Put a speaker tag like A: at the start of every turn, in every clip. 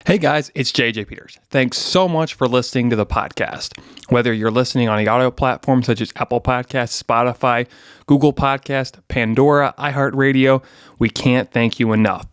A: Hey guys, it's JJ Peters. Thanks so much for listening to the podcast. Whether you're listening on the audio platforms such as Apple Podcasts, Spotify, Google Podcast, Pandora, iHeartRadio, we can't thank you enough.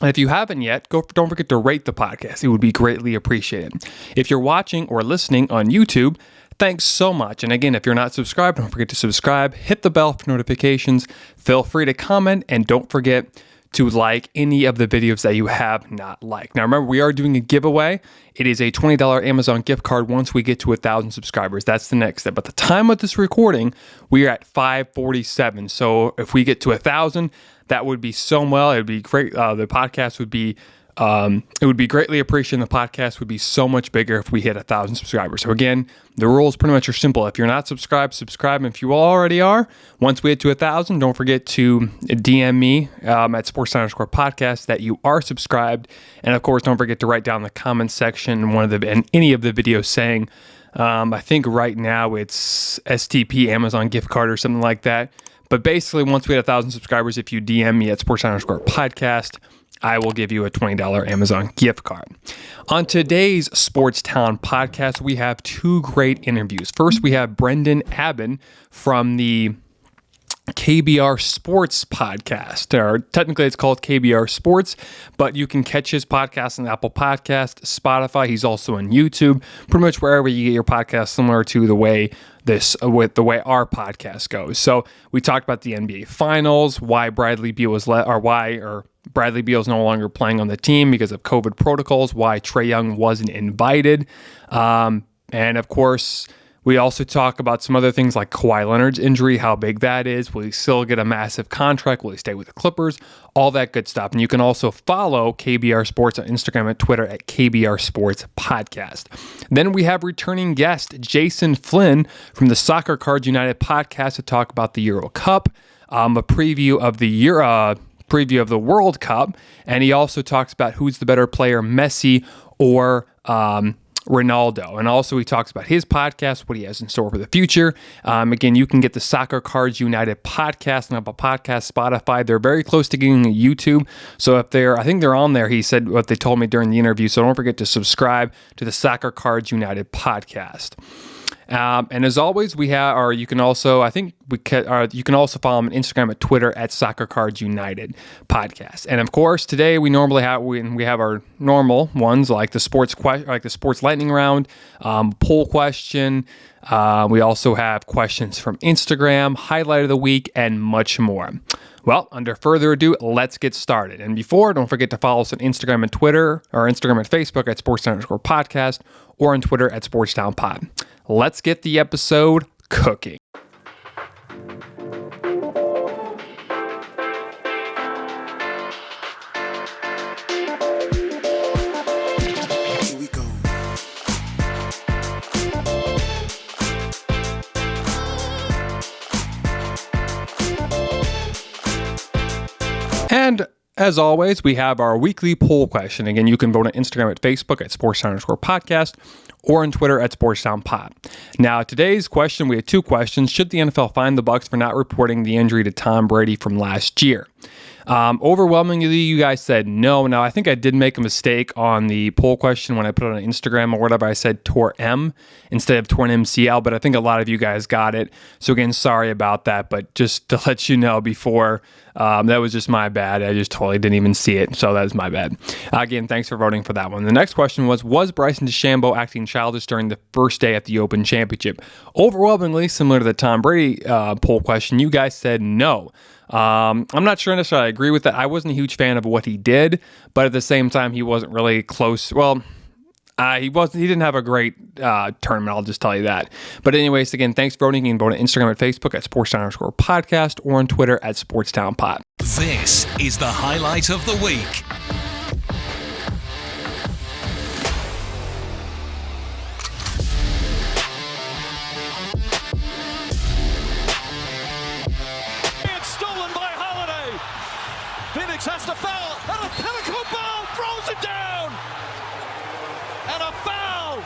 A: And if you haven't yet, don't forget to rate the podcast. It would be greatly appreciated. If you're watching or listening on YouTube, thanks so much. And again, if you're not subscribed, don't forget to subscribe, hit the bell for notifications, feel free to comment, and don't forget to like any of the videos that you have not liked. Now remember, we are doing a giveaway. It is a $20 Amazon gift card once we get to 1,000 subscribers. That's the next step. At the time of this recording, we are at 547. So if we get to 1,000, that would be so well. It would be great. The podcast would be, it would be greatly appreciated. The podcast would be so much bigger if we hit 1,000 subscribers. So again, the rules pretty much are simple. If you're not subscribed, subscribe. And if you already are, once we get to 1,000, don't forget to DM me at sports_podcast that you are subscribed. And of course, don't forget to write down in the comments section in any of the videos saying, I think right now it's STP Amazon gift card or something like that. But basically, once we hit 1,000 subscribers, if you DM me at sports_podcast, I will give you a $20 Amazon gift card. On today's Sports Town podcast, we have two great interviews. First, we have Brenden Abban from the KBR Sports podcast, or technically it's called KBR Sports, but you can catch his podcast on Apple Podcast, Spotify. He's also on YouTube, pretty much wherever you get your podcast, similar to the way our podcast goes. So we talked about the NBA Finals, why Bradley Beal is Bradley Beal is no longer playing on the team because of COVID protocols, why Trae Young wasn't invited, and of course, we also talk about some other things like Kawhi Leonard's injury, how big that is. Will he still get a massive contract? Will he stay with the Clippers? All that good stuff. And you can also follow KBR Sports on Instagram and Twitter at KBR Sports Podcast. Then we have returning guest Jason Flynn from the SoccerCardsUnited podcast to talk about the Euro Cup, a preview of the World Cup, and he also talks about who's the better player, Messi or Ronaldo. And also he talks about his podcast, what he has in store for the future. Again, you can get the SoccerCardsUnited podcast on Apple Podcasts, Spotify. They're very close to getting a YouTube. So I think they're on there. He said what they told me during the interview. So don't forget to subscribe to the SoccerCardsUnited podcast. And as always, you can also follow him on Instagram and Twitter at SoccerCardsUnited podcast. And of course, today we have our normal ones like the sports lightning round, poll question. We also have questions from Instagram, highlight of the week, and much more. Well, under further ado, let's get started. And don't forget to follow us on Instagram and Twitter, or Instagram and Facebook at sports_podcast, or on Twitter at SportsTownPod. Let's get the episode cooking.
B: Here we go.
A: And as always, we have our weekly poll question. Again, you can vote on Instagram and Facebook at sports_podcast or on Twitter at SportsTownPod. Now, today's question, we had two questions. Should the NFL fine the Bucs for not reporting the injury to Tom Brady from last year? Overwhelmingly, you guys said no. Now, I think I did make a mistake on the poll question when I put it on Instagram or whatever. I said tore M instead of torn MCL, but I think a lot of you guys got it. So again, sorry about that, but just to let you know before, that was just my bad. I just totally didn't even see it, so that was my bad. Again, thanks for voting for that one. The next question was Bryson DeChambeau acting childish during the first day at the Open Championship? Overwhelmingly, similar to the Tom Brady poll question, you guys said no. I'm not sure necessarily I agree with that. I wasn't a huge fan of what he did, but at the same time, he wasn't really close. Well, he didn't have a great tournament, I'll just tell you that. But anyways, again, thanks for voting. You can vote on Instagram and Facebook at SportsTown_podcast or on Twitter at SportsTownPod.
C: This is the highlight of the week.
D: Has to foul, and a pinnacle ball throws it down, and a foul.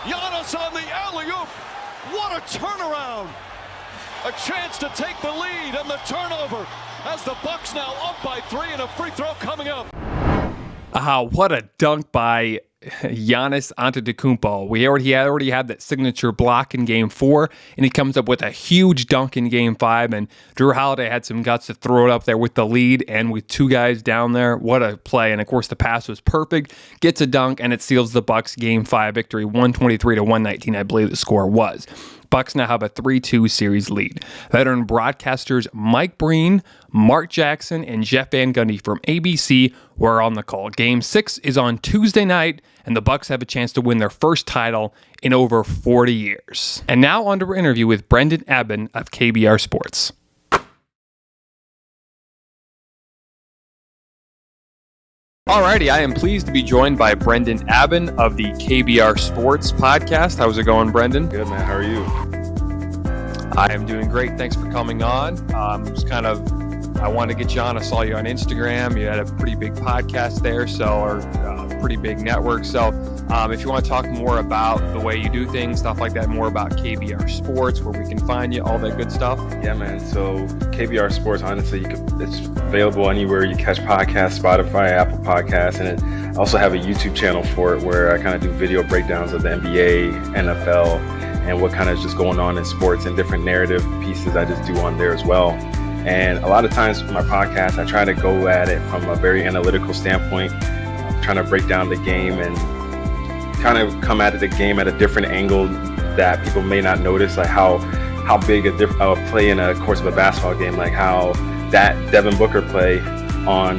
D: Giannis on the alley-oop. What a turnaround! A chance to take the lead and the turnover as the Bucks now up by 3 and a free throw coming up.
A: What a dunk by Giannis Antetokounmpo. We already had that signature block in Game 4, and he comes up with a huge dunk in Game 5, and Drew Holiday had some guts to throw it up there with the lead, and with two guys down there, what a play. And of course, the pass was perfect, gets a dunk, and it seals the Bucks Game 5 victory, 123-119, I believe the score was. Bucks now have a 3-2 series lead. Veteran broadcasters Mike Breen, Mark Jackson, and Jeff Van Gundy from ABC were on the call. Game 6 is on Tuesday night, and the Bucks have a chance to win their first title in over 40 years. And now on to our interview with Brenden Abban of KBR Sports. Alrighty, I am pleased to be joined by Brenden Abban of the KBR Sports podcast. How's it going, Brenden?
E: Good, man. How are you?
A: I am doing great. Thanks for coming on. I wanted to get you on. I saw you on Instagram. You had a pretty big podcast there, or pretty big network. So if you want to talk more about the way you do things, stuff like that, more about KBR Sports, where we can find you, all that good stuff.
E: Yeah, man. So KBR Sports, honestly, it's available anywhere you catch podcasts, Spotify, Apple Podcasts, and I also have a YouTube channel for it where I kind of do video breakdowns of the NBA, NFL, and what kind of is just going on in sports and different narrative pieces I just do on there as well. And a lot of times with my podcast, I try to go at it from a very analytical standpoint, trying to break down the game and kind of come at the game at a different angle that people may not notice, like how big a play in a course of a basketball game, like how that Devin Booker play on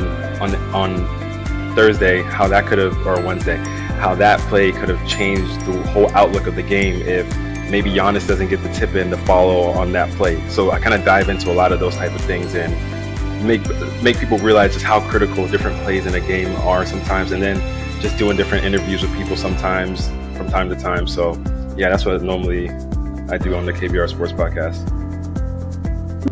E: Thursday, how that could have, or Wednesday, how that play could have changed the whole outlook of the game if maybe Giannis doesn't get the tip in to follow on that play. So I kind of dive into a lot of those type of things and make people realize just how critical different plays in a game are sometimes, and then just doing different interviews with people sometimes from time to time. So yeah, that's what normally I do on the KBR Sports podcast.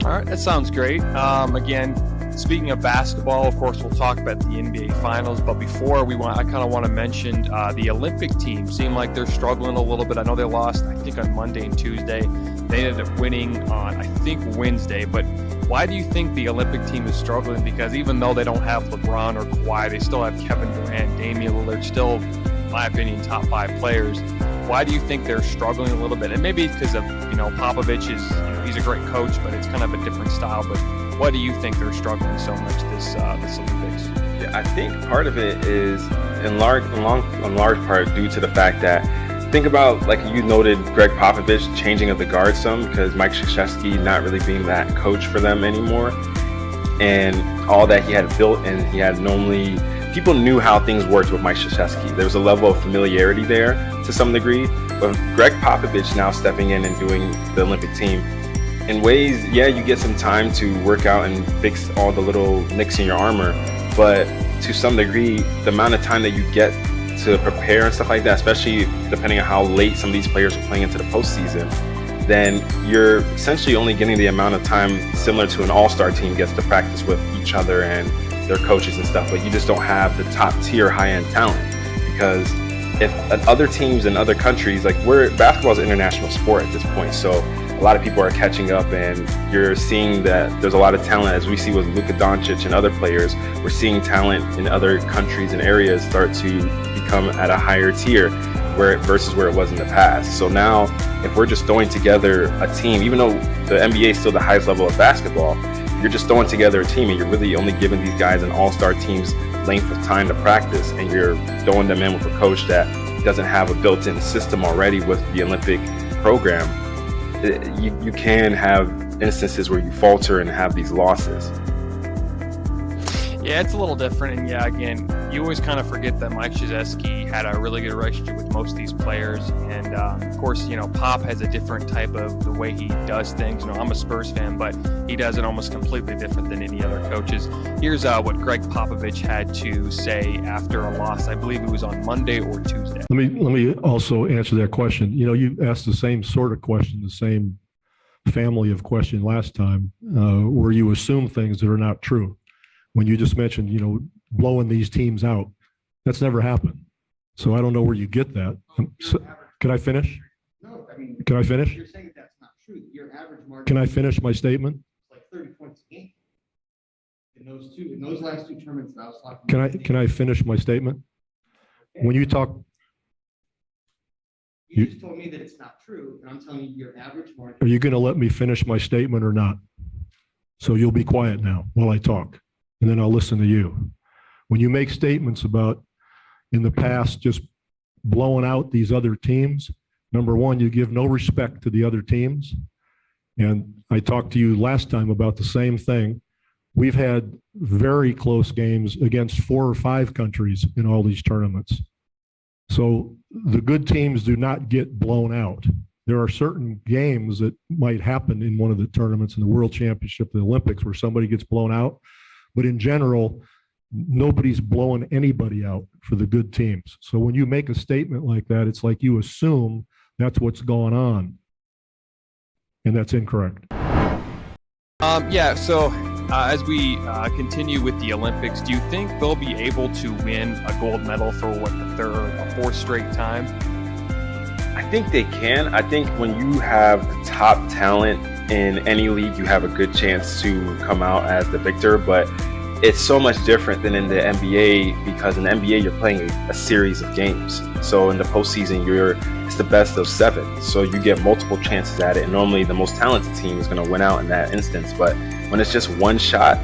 A: All right, that sounds great. Again, speaking of basketball, of course, we'll talk about the NBA Finals. But before I kind of want to mention the Olympic team. Seem like they're struggling a little bit. I know they lost, I think, on Monday and Tuesday. They ended up winning on, I think, Wednesday. But why do you think the Olympic team is struggling? Because even though they don't have LeBron or Kawhi, they still have Kevin Durant, Damian Lillard, still, in my opinion, top 5 players. Why do you think they're struggling a little bit? And maybe because of, Popovich is, he's a great coach, but it's kind of a different style. But why do you think they're struggling so much this Olympics?
E: Yeah, I think part of it is in large part due to the fact that, think about, like you noted, Greg Popovich changing of the guard some, because Mike Krzyzewski not really being that coach for them anymore, and all that he had built, and he had normally, people knew how things worked with Mike Krzyzewski. There was a level of familiarity there to some degree, but Greg Popovich now stepping in and doing the Olympic team, in ways, yeah, you get some time to work out and fix all the little nicks in your armor, but to some degree, the amount of time that you get to prepare and stuff like that, especially depending on how late some of these players are playing into the postseason, then you're essentially only getting the amount of time similar to an all-star team gets to practice with each other and their coaches and stuff, but you just don't have the top tier high-end talent. Because if other teams in other countries, like basketball is an international sport at this point, so a lot of people are catching up, and you're seeing that there's a lot of talent, as we see with Luka Doncic and other players. We're seeing talent in other countries and areas start to become at a higher tier versus where it was in the past. So now, if we're just throwing together a team, even though the NBA is still the highest level of basketball, you're just throwing together a team, and you're really only giving these guys an all-star team's length of time to practice, and you're throwing them in with a coach that doesn't have a built-in system already with the Olympic program. You can have instances where you falter and have these losses.
A: Yeah, it's a little different. And yeah, again, you always kind of forget that Mike Krzyzewski had a really good relationship with most of these players. And of course, Pop has a different type of the way he does things. I'm a Spurs fan, but he does it almost completely different than any other coaches. Here's what Greg Popovich had to say after a loss. I believe it was on Monday or Tuesday.
F: Let me also answer that question. You asked the same sort of question, the same family of question last time, where you assume things that are not true. When you just mentioned, blowing these teams out, that's never happened. So I don't know where you get that. Can I finish?
G: No, I mean,
F: can I finish?
G: You're saying that's not true. Your average margin.
F: Can I finish my statement?
G: Like 30 points a game. in those last two tournaments that I was talking
F: Can
G: about.
F: can I finish my statement? When you talk,
G: You just told me that it's not true, and I'm telling you your average market.
F: are you going to let me finish my statement or not? So you'll be quiet now while I talk, and then I'll listen to you. When you make statements about in the past just blowing out these other teams, number one, you give no respect to the other teams. And I talked to you last time about the same thing. We've had very close games against 4 or 5 countries in all these tournaments. So the good teams do not get blown out. There are certain games that might happen in one of the tournaments, in the World Championship, the Olympics, where somebody gets blown out. But in general, nobody's blowing anybody out for the good teams. So when you make a statement like that, it's like you assume that's what's going on. And that's incorrect.
A: So as we continue with the Olympics, do you think they'll be able to win a gold medal for the 3rd or 4th straight time?
E: I think they can. I think when you have the top talent in any league, you have a good chance to come out as the victor. But it's so much different than in the NBA, because in the NBA you're playing a series of games. So in the postseason, it's the best of 7. So you get multiple chances at it. And normally the most talented team is going to win out in that instance. But when it's just one shot,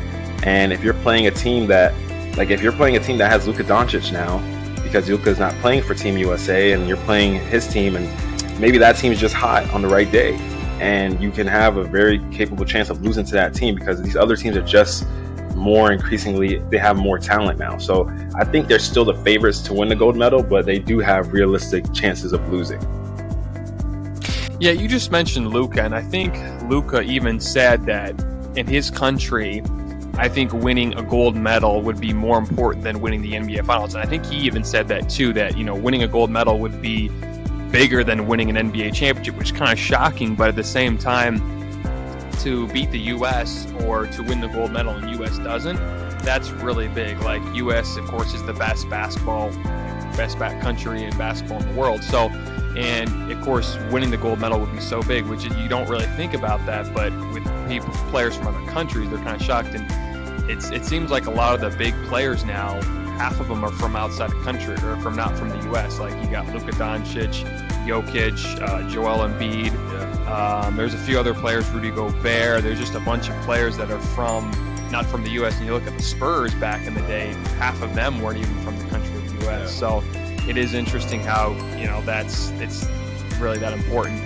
E: and if you're playing a team that has Luka Doncic now, because Luka's not playing for Team USA, and you're playing his team, and maybe that team is just hot on the right day, and you can have a very capable chance of losing to that team because these other teams are just they have more talent now. So I think they're still the favorites to win the gold medal, but they do have realistic chances of losing.
A: Yeah, you just mentioned Luka, and I think Luka even said that in his country, I think winning a gold medal would be more important than winning the NBA Finals. And I think he even said that too, that, winning a gold medal would be bigger than winning an NBA championship, which is kind of shocking. But at the same time, to beat the U.S. or to win the gold medal and U.S. doesn't, that's really big. Like, U.S., of course, is the best country in basketball in the world. So, and of course, winning the gold medal would be so big, which is, you don't really think about that. But with players from other countries, they're kind of shocked. And it seems like a lot of the big players now, half of them are from outside the country or not from the U.S. Like, you got Luka Doncic, Jokic, Joel Embiid. There's a few other players, Rudy Gobert. There's just a bunch of players that are not from the U.S. And you look at the Spurs back in the day, half of them weren't even from the country of the U.S. So it is interesting how, it's really that important.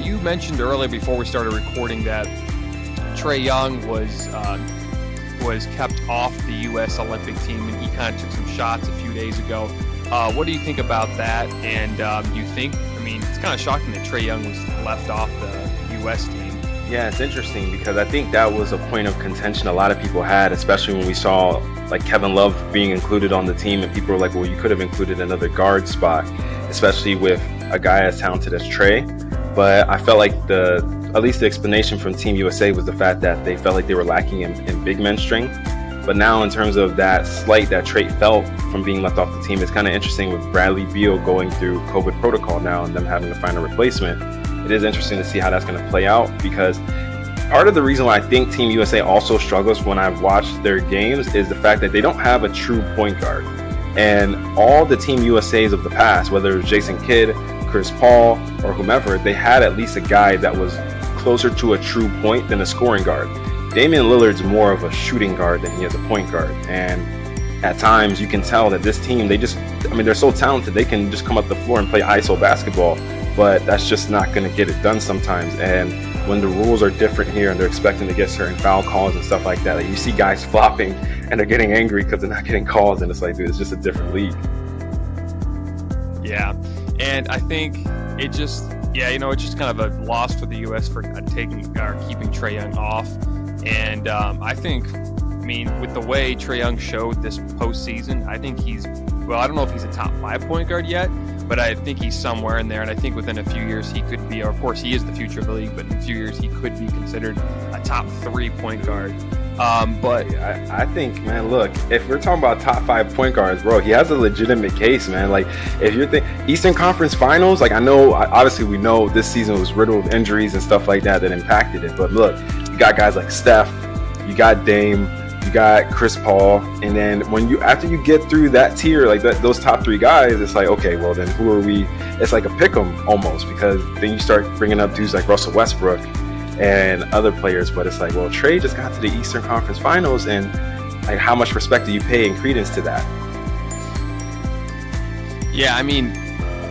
A: You mentioned earlier before we started recording that Trae Young was kept off the U.S. Olympic team, and he kind of took some shots a few days ago. What do you think about that? And do you think, it's kind of shocking that Trae Young was left off the U.S. team.
E: Yeah, it's interesting because I think that was a point of contention a lot of people had, especially when we saw like Kevin Love being included on the team, and people were like, well, you could have included another guard spot, especially with a guy as talented as Trae. But I felt like at least the explanation from Team USA was the fact that they felt like they were lacking in big men strength. But now, in terms of that slight that Trae felt from being left off the team, it's kind of interesting with Bradley Beal going through COVID protocol now and them having to find a replacement. It is interesting to see how that's going to play out, because part of the reason why I think Team USA also struggles when I've watched their games is the fact that they don't have a true point guard. And all the Team USAs of the past, whether it was Jason Kidd, Chris Paul, or whomever, they had at least a guy that was closer to a true point than a scoring guard. Damian Lillard's more of a shooting guard than he is a point guard. And at times you can tell that this team, they're so talented, they can just come up the floor and play ISO basketball, but that's just not going to get it done sometimes. And when the rules are different here and they're expecting to get certain foul calls and stuff like that, like you see guys flopping and they're getting angry because they're not getting calls, and it's like, dude, it's just a different league.
A: Yeah, and I think it's just kind of a loss for the U.S. for keeping Trae Young off. And I think, with the way Trae Young showed this postseason, I think I don't know if he's a top 5 point guard yet, but I think he's somewhere in there. And I think within a few years he could be, or of course he is the future of the league, but in a few years he could be considered a top 3 point guard. But
E: I think, man, look, if we're talking about top 5 point guards, bro, he has a legitimate case, man. Like, if you're Eastern Conference Finals, like, obviously we know this season was riddled with injuries and stuff like that impacted it. But look, you got guys like Steph, you got Dame, you got Chris Paul, and then after you get through that tier, like those top 3 guys, it's like, okay, well then who are we? It's like a pick 'em almost, because then you start bringing up dudes like Russell Westbrook and other players, but it's like, well, Trey just got to the Eastern Conference Finals, and like, how much respect do you pay and credence to that?
A: Yeah, I mean,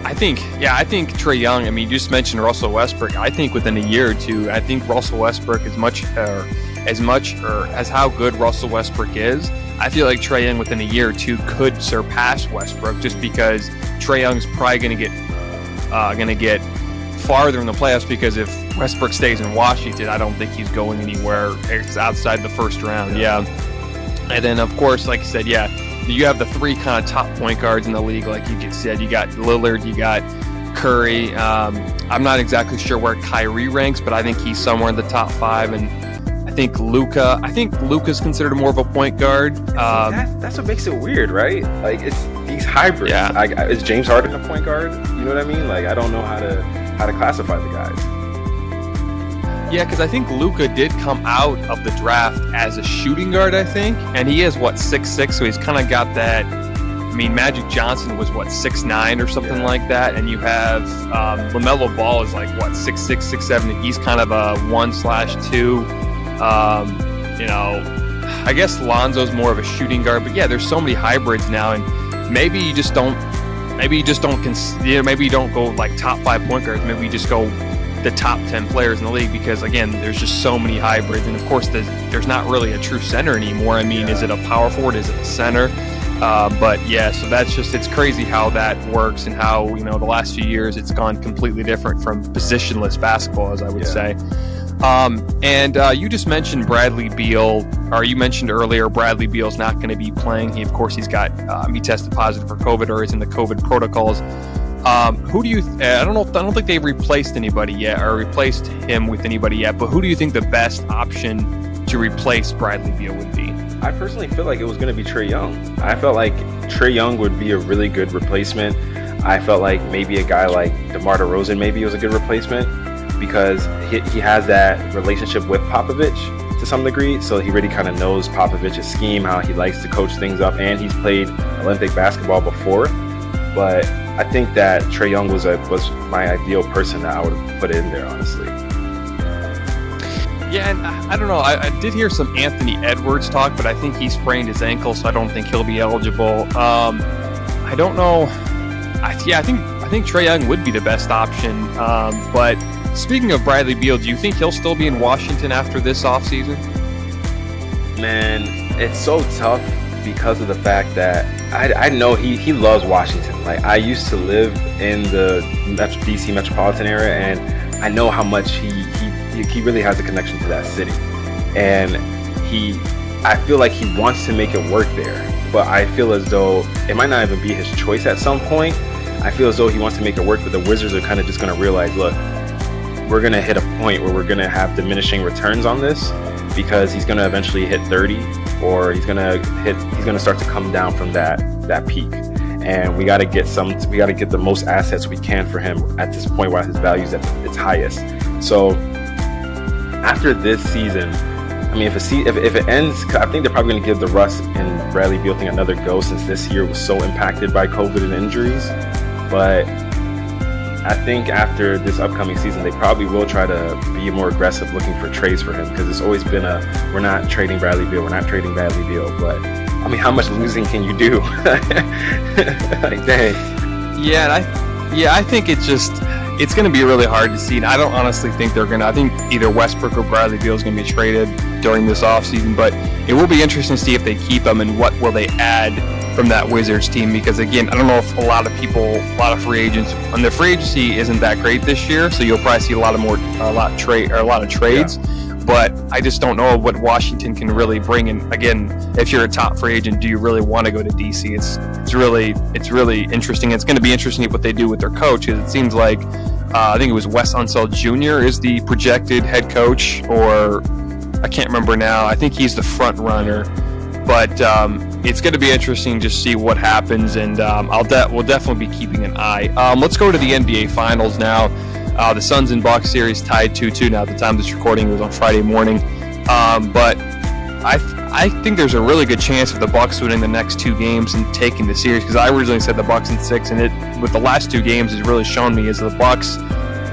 A: I think Trae Young, I mean, you just mentioned Russell Westbrook. I think within a year or two, I think Russell Westbrook as how good Russell Westbrook is, I feel like Trae Young within a year or two could surpass Westbrook, just because Trae Young's probably going to get farther in the playoffs, because if Westbrook stays in Washington, I don't think he's going anywhere outside the first round. Yeah. And then, of course, like I said, yeah, you have the 3 kind of top point guards in the league. Like you said, you got Lillard, you got Curry. I'm not exactly sure where Kyrie ranks, but I think he's somewhere in the top 5. And I think Luka's considered more of a point guard.
E: That's what makes it weird, right? Like, it's these hybrids.
A: Yeah.
E: Is James Harden a point guard? You know what I mean? Like, I don't know how to classify the guys.
A: Yeah, because I think Luka did come out of the draft as a shooting guard, I think, and he is 6'6", so he's kind of got that. I mean, Magic Johnson was 6'9" or something like that, and you have LaMelo Ball is 6'6", 6'7", and he's kind of a 1/2. I guess Lonzo's more of a shooting guard, but yeah, there's so many hybrids now, and maybe you don't go top 5 point guards. Maybe you just go the top 10 players in the league, because again, there's just so many hybrids, and of course there's not really a true center anymore. I mean, Is it a power forward? Is it a center? But yeah, so it's crazy how that works, and how, the last few years it's gone completely different from positionless basketball, as I would say. And you just mentioned Bradley Beal, or you mentioned earlier Bradley Beal's not going to be playing. He tested positive for COVID, or is in the COVID protocols. Who do you? I don't think they've replaced anybody yet, or replaced him with anybody yet. But who do you think the best option to replace Bradley Beal would be?
E: I personally feel like it was going to be Trae Young. I felt like Trae Young would be a really good replacement. I felt like maybe a guy like DeMar DeRozan maybe was a good replacement, because he has that relationship with Popovich to some degree, so he really kind of knows Popovich's scheme, how he likes to coach things up, and he's played Olympic basketball before. But I think that Trae Young was my ideal person that I would have put in there, honestly.
A: Yeah, and I don't know. I did hear some Anthony Edwards talk, but I think he sprained his ankle, so I don't think he'll be eligible. I don't know. I think Trae Young would be the best option. But speaking of Bradley Beal, do you think he'll still be in Washington after this offseason?
E: Man, it's so tough, because of the fact that I know he loves Washington. Like, I used to live in the DC metropolitan area, and I know how much he really has a connection to that city. And I feel like he wants to make it work there, but I feel as though it might not even be his choice at some point. I feel as though he wants to make it work, but the Wizards are kind of just going to realize, look, we're going to hit a point where we're going to have diminishing returns on this, because he's going to eventually hit 30, or he's going to start to come down from that peak. And we got to get the most assets we can for him at this point while his value is at its highest. So after this season, I mean, if it ends, I think they're probably going to give the Russ and Bradley Beal thing another go, since this year was so impacted by COVID and injuries. But I think after this upcoming season, they probably will try to be more aggressive looking for trades for him, because it's always been we're not trading Bradley Beal. But I mean, how much losing can you do? Like, dang.
A: Yeah, I think it's going to be really hard to see. And I don't honestly think I think either Westbrook or Bradley Beal is going to be traded during this offseason, but it will be interesting to see if they keep them, and what will they add from that Wizards team, because again, I don't know if a lot of free agents, and the free agency isn't that great this year, so you'll probably see a lot of trades. Yeah. But I just don't know what Washington can really bring. And again, if you're a top free agent, do you really want to go to DC? It's really interesting. It's going to be interesting what they do with their coach, because it seems like I think it was Wes Unseld Jr. is the projected head coach, or I can't remember now. I think he's the front runner. But it's going to be interesting to see what happens, and we'll definitely be keeping an eye. Let's go to the NBA Finals now. The Suns and Bucks series tied 2-2. Now, at the time of this recording, it was on Friday morning. But I think there's a really good chance of the Bucks winning the next 2 games and taking the series, because I originally said the Bucks in 6, and it with the last 2 games has really shown me is the Bucks,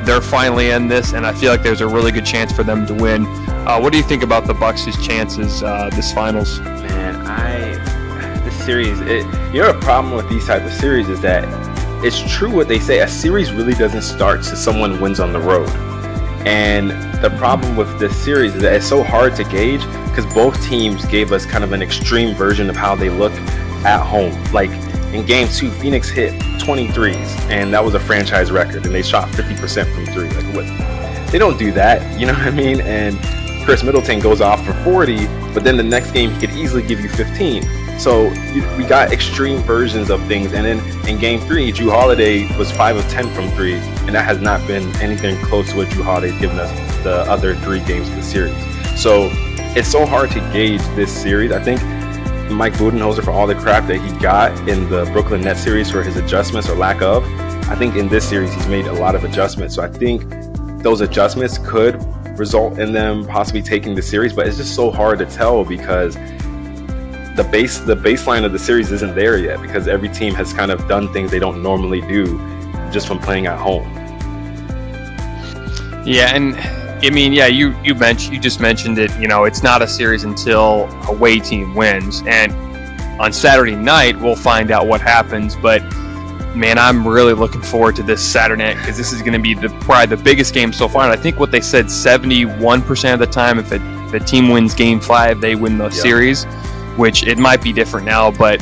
A: they're finally in this, and I feel like there's a really good chance for them to win. What do you think about the Bucks' chances this finals?
E: Man, this series, the problem with these types of series is that it's true what they say. A series really doesn't start till someone wins on the road. And the problem with this series is that it's so hard to gauge because both teams gave us kind of an extreme version of how they look at home. Like in game 2, Phoenix hit 23s, and that was a franchise record, and they shot 50% from 3. Like, what? They don't do that, you know what I mean? And Chris Middleton goes off for 40, but then the next game he could easily give you 15. So we got extreme versions of things. And then in game 3, Jrue Holiday was 5 of 10 from 3, and that has not been anything close to what Jrue Holiday's given us the other 3 games of the series. So it's so hard to gauge this series. I think Mike Budenholzer, for all the crap that he got in the Brooklyn Nets series for his adjustments or lack of, I think in this series he's made a lot of adjustments. So I think those adjustments could result in them possibly taking the series, but it's just so hard to tell because the baseline of the series isn't there yet, because every team has kind of done things they don't normally do just from playing at home.
A: Yeah, and I mean, yeah, you just mentioned it. You know, it's not a series until a away team wins, and on Saturday night we'll find out what happens. But man, I'm really looking forward to this Saturday night because this is going to be probably the biggest game so far. And I think what they said, 71% of the time, if the team wins Game 5, they win the series. Which it might be different now, but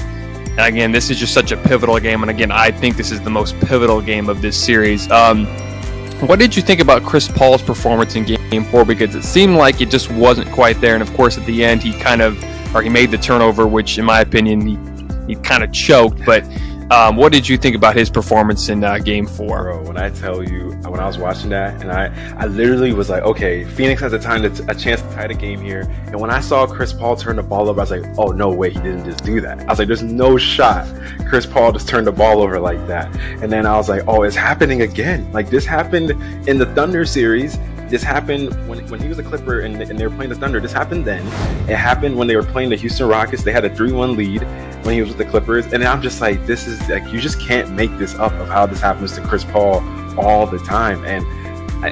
A: again, this is just such a pivotal game, and again, I think this is the most pivotal game of this series. What did you think about Chris Paul's performance in Game 4? Because it seemed like it just wasn't quite there, and of course, at the end, he made the turnover, which, in my opinion, he kind of choked. But what did you think about his performance in Game 4?
E: Bro, when I tell you, when I was watching that, and I literally was like, okay, Phoenix has a chance to tie the game here. And when I saw Chris Paul turn the ball over, I was like, oh, no way, he didn't just do that. I was like, there's no shot Chris Paul just turned the ball over like that. And then I was like, oh, it's happening again. Like, this happened in the Thunder series. This happened when he was a Clipper and they were playing the Thunder. This happened then. It happened when they were playing the Houston Rockets. They had a 3-1 lead when he was with the Clippers. And I'm just like, this is like, you just can't make this up of how this happens to Chris Paul all the time. And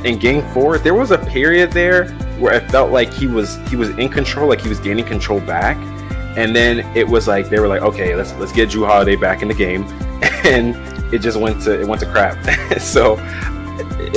E: in Game 4, there was a period there where it felt like he was in control, like he was gaining control back. And then it was like they were like, okay, let's get Jrue Holiday back in the game, and it just went to crap. So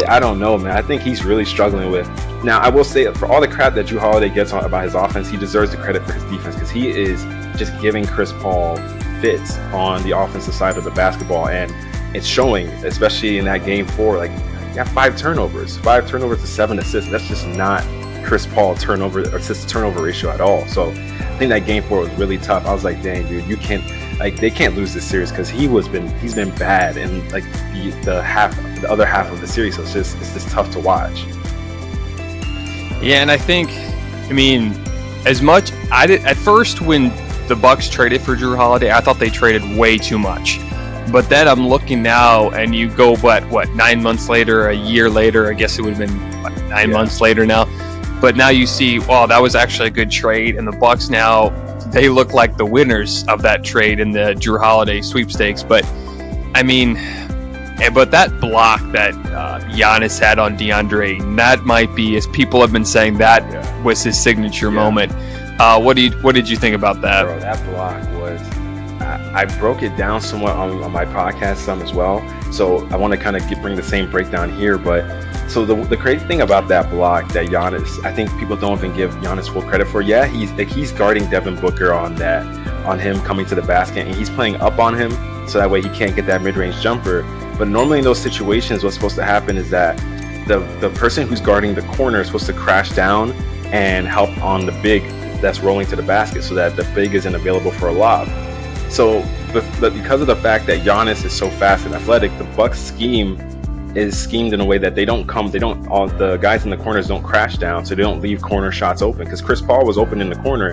E: I don't know, man. I think he's really struggling with. Now, I will say, for all the crap that Jrue Holiday gets about his offense, he deserves the credit for his defense, because he is just giving Chris Paul fits on the offensive side of the basketball, and it's showing, especially in that Game 4. Like, he got 5 turnovers to 7 assists. That's just not Chris Paul turnover or assist turnover ratio at all. So I think that Game 4 was really tough. I was like, dang, dude, they can't lose this series, because he's been bad in like the other half of the series. So it's just tough to watch.
A: Yeah, and I think, I mean, as much I did at first when the Bucks traded for Jrue Holiday, I thought they traded way too much. But then I'm looking now, and you go, what 9 months later, a year later, I guess it would have been 9 months later now. But now you see, wow, that was actually a good trade, and the Bucks now, they look like the winners of that trade in the Jrue Holiday sweepstakes. But I mean, but that block that Giannis had on DeAndre, that might be, as people have been saying, that was his signature moment. What did you think about that?
E: Bro, that block was. I broke it down somewhat on my podcast some as well, so I want to kind of bring the same breakdown here. But so the crazy thing about that block that Giannis, I think people don't even give Giannis full credit for. Yeah, he's guarding Devin Booker on him coming to the basket, and he's playing up on him so that way he can't get that mid-range jumper. But normally in those situations, what's supposed to happen is that the person who's guarding the corner is supposed to crash down and help on the big that's rolling to the basket, so that the big isn't available for a lob. So, but because of the fact that Giannis is so fast and athletic, the Bucks scheme is schemed in a way that all the guys in the corners don't crash down, so they don't leave corner shots open. Because Chris Paul was open in the corner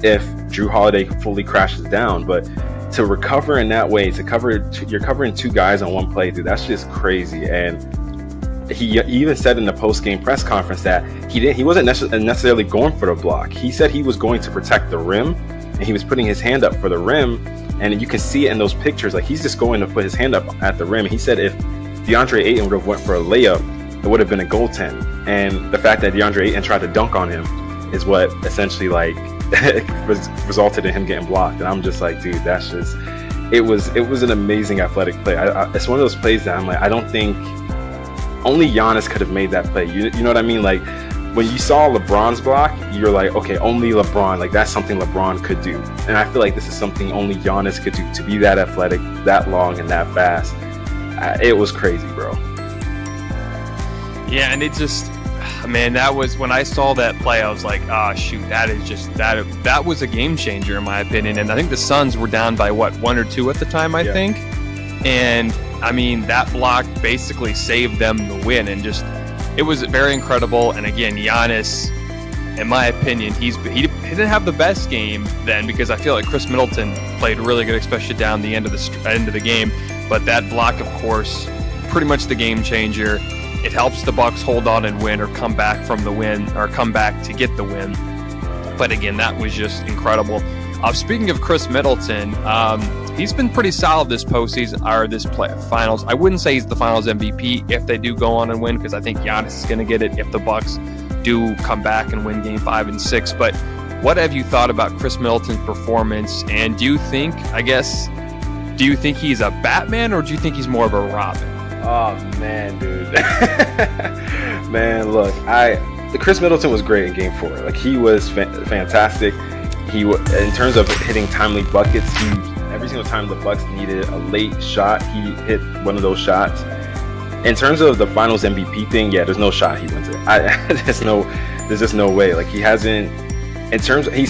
E: if Jrue Holiday fully crashes down, but to recover in that way, you're covering 2 guys on one play, dude, that's just crazy. And he even said in the post-game press conference that he wasn't necessarily going for the block. He said he was going to protect the rim, and he was putting his hand up for the rim. And you can see it in those pictures. Like, he's just going to put his hand up at the rim. He said if DeAndre Ayton would have went for a layup, it would have been a goaltend. And the fact that DeAndre Ayton tried to dunk on him is what essentially like resulted in him getting blocked. And I'm just like, dude, that's just it was an amazing athletic play. It's one of those plays that I'm like, I don't think only Giannis could have made that play. You know what I mean? Like, when you saw LeBron's block, you're like, okay, only LeBron, like that's something LeBron could do. And I feel like this is something only Giannis could do, to be that athletic, that long, and that fast. It was crazy, bro.
A: Yeah, and it just, man, that was, when I saw that play, I was like, shoot, that is just, that was a game changer in my opinion. And I think the Suns were down by what, 1 or 2 at the time, I think. And I mean, that block basically saved them the win, and just, it was very incredible. And again, Giannis, in my opinion, he didn't have the best game then, because I feel like Chris Middleton played really good, especially down the end of the game. But that block, of course, pretty much the game changer. It helps the Bucks hold on and win, or come back from the win, or come back to get the win. But again, that was just incredible. Speaking of Chris Middleton, he's been pretty solid this postseason, or this finals. I wouldn't say he's the finals MVP if they do go on and win, because I think Giannis is going to get it if the Bucks do come back and win Game 5 and 6. But what have you thought about Chris Middleton's performance? And do you think he's a Batman, or do you think he's more of a Robin?
E: Oh man, dude. Man, look, the Chris Middleton was great in Game 4. Like, he was fantastic. In terms of hitting timely buckets, every single time the Bucks needed a late shot, he hit one of those shots. In terms of the Finals MVP thing, yeah, there's no shot he wins it. There's just no way. Like, he's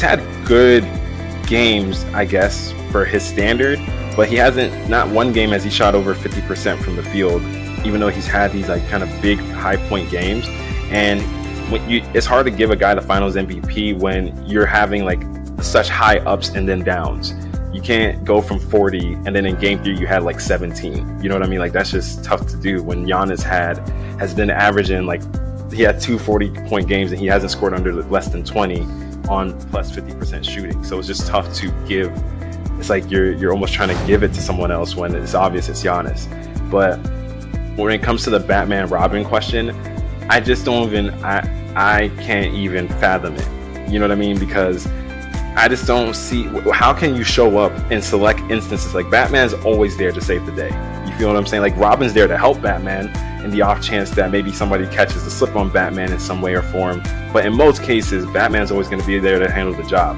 E: had good games, I guess, for his standard, but he hasn't, not one game has he shot over 50% from the field, even though he's had these like kind of big high point games. And it's hard to give a guy the Finals MVP when you're having like such high ups and then downs. You can't go from 40 and then in Game 3 you had like 17. You know what I mean? Like, that's just tough to do when Giannis has been averaging, like, he had 2 40-point games and he hasn't scored under less than 20 on plus 50% shooting. So it's just tough to give. It's like you're almost trying to give it to someone else when it's obvious it's Giannis. But when it comes to the Batman Robin question, I just don't even, I can't even fathom it. You know what I mean? Because I just don't see, how can you show up in select instances? Like, Batman's always there to save the day. You feel what I'm saying? Like, Robin's there to help Batman in the off chance that maybe somebody catches a slip on Batman in some way or form. But in most cases, Batman's always going to be there to handle the job.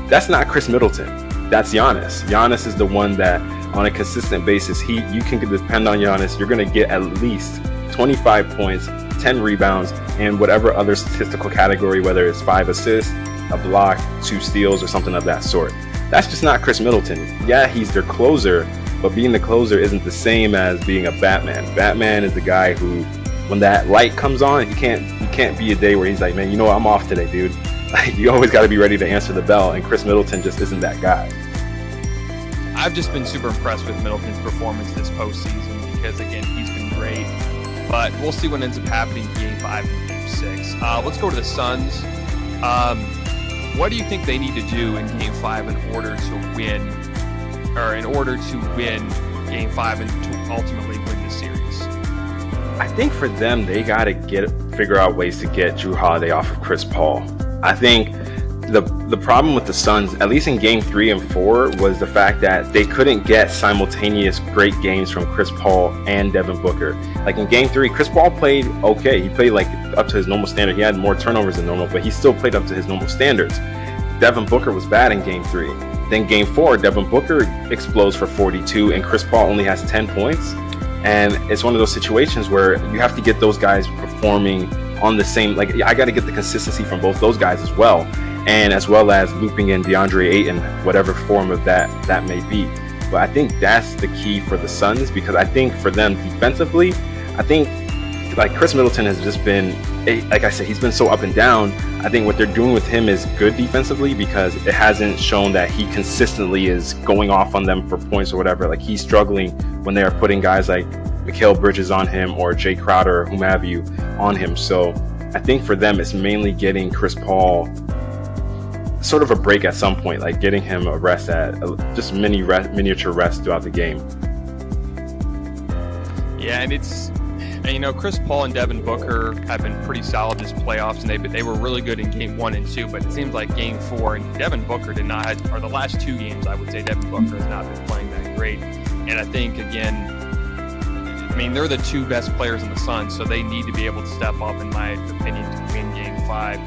E: That's not Chris Middleton. That's Giannis. Giannis is the one that, on a consistent basis, you can depend on Giannis. You're going to get at least 25 points, 10 rebounds, and whatever other statistical category, whether it's 5 assists, a block, 2 steals, or something of that sort. That's just not Chris Middleton. Yeah, he's their closer, but being the closer isn't the same as being a Batman. Batman is the guy who, when that light comes on, you can't be a day where he's like, man, you know what, I'm off today, dude. Like, you always got to be ready to answer the bell, and Chris Middleton just isn't that guy.
A: I've just been super impressed with Middleton's performance this postseason because, again, he's been great. But we'll see what ends up happening in Game 5 and Game 6. Let's go to the Suns. What do you think they need to do in Game 5 in order to win Game 5 and to ultimately win the series?
E: I think for them, they got to figure out ways to get Jrue Holiday off of Chris Paul. I think the problem with the Suns, at least in Game 3 and 4, was the fact that they couldn't get simultaneous great games from Chris Paul and Devin Booker. Like, in Game 3, Chris Paul played okay. He played like up to his normal standard. He had more turnovers than normal, but he still played up to his normal standards. Devin Booker was bad in Game 3. Then Game 4, Devin Booker explodes for 42, and Chris Paul only has 10 points. And it's one of those situations where you have to get those guys performing on the same, like, I got to get the consistency from both those guys as well. And as well as looping in DeAndre Ayton, whatever form of that may be. But I think that's the key for the Suns, because I think for them defensively, I think like Chris Middleton has just been, like I said, he's been so up and down. I think what they're doing with him is good defensively, because it hasn't shown that he consistently is going off on them for points or whatever. Like, he's struggling when they are putting guys like Mikal Bridges on him or Jay Crowder or whomever you on him. So I think for them, it's mainly getting Chris Paul sort of a break at some point, like getting him a rest just miniature rest throughout the game.
A: Yeah, and Chris Paul and Devin Booker have been pretty solid this playoffs, and they were really good in game 1 and 2, but it seems like game 4, and Devin Booker did not have, or the last 2 games, I would say Devin Booker has not been playing that great. And I think, again, they're the 2 best players in the Suns, so they need to be able to step up, in my opinion, to win game 5.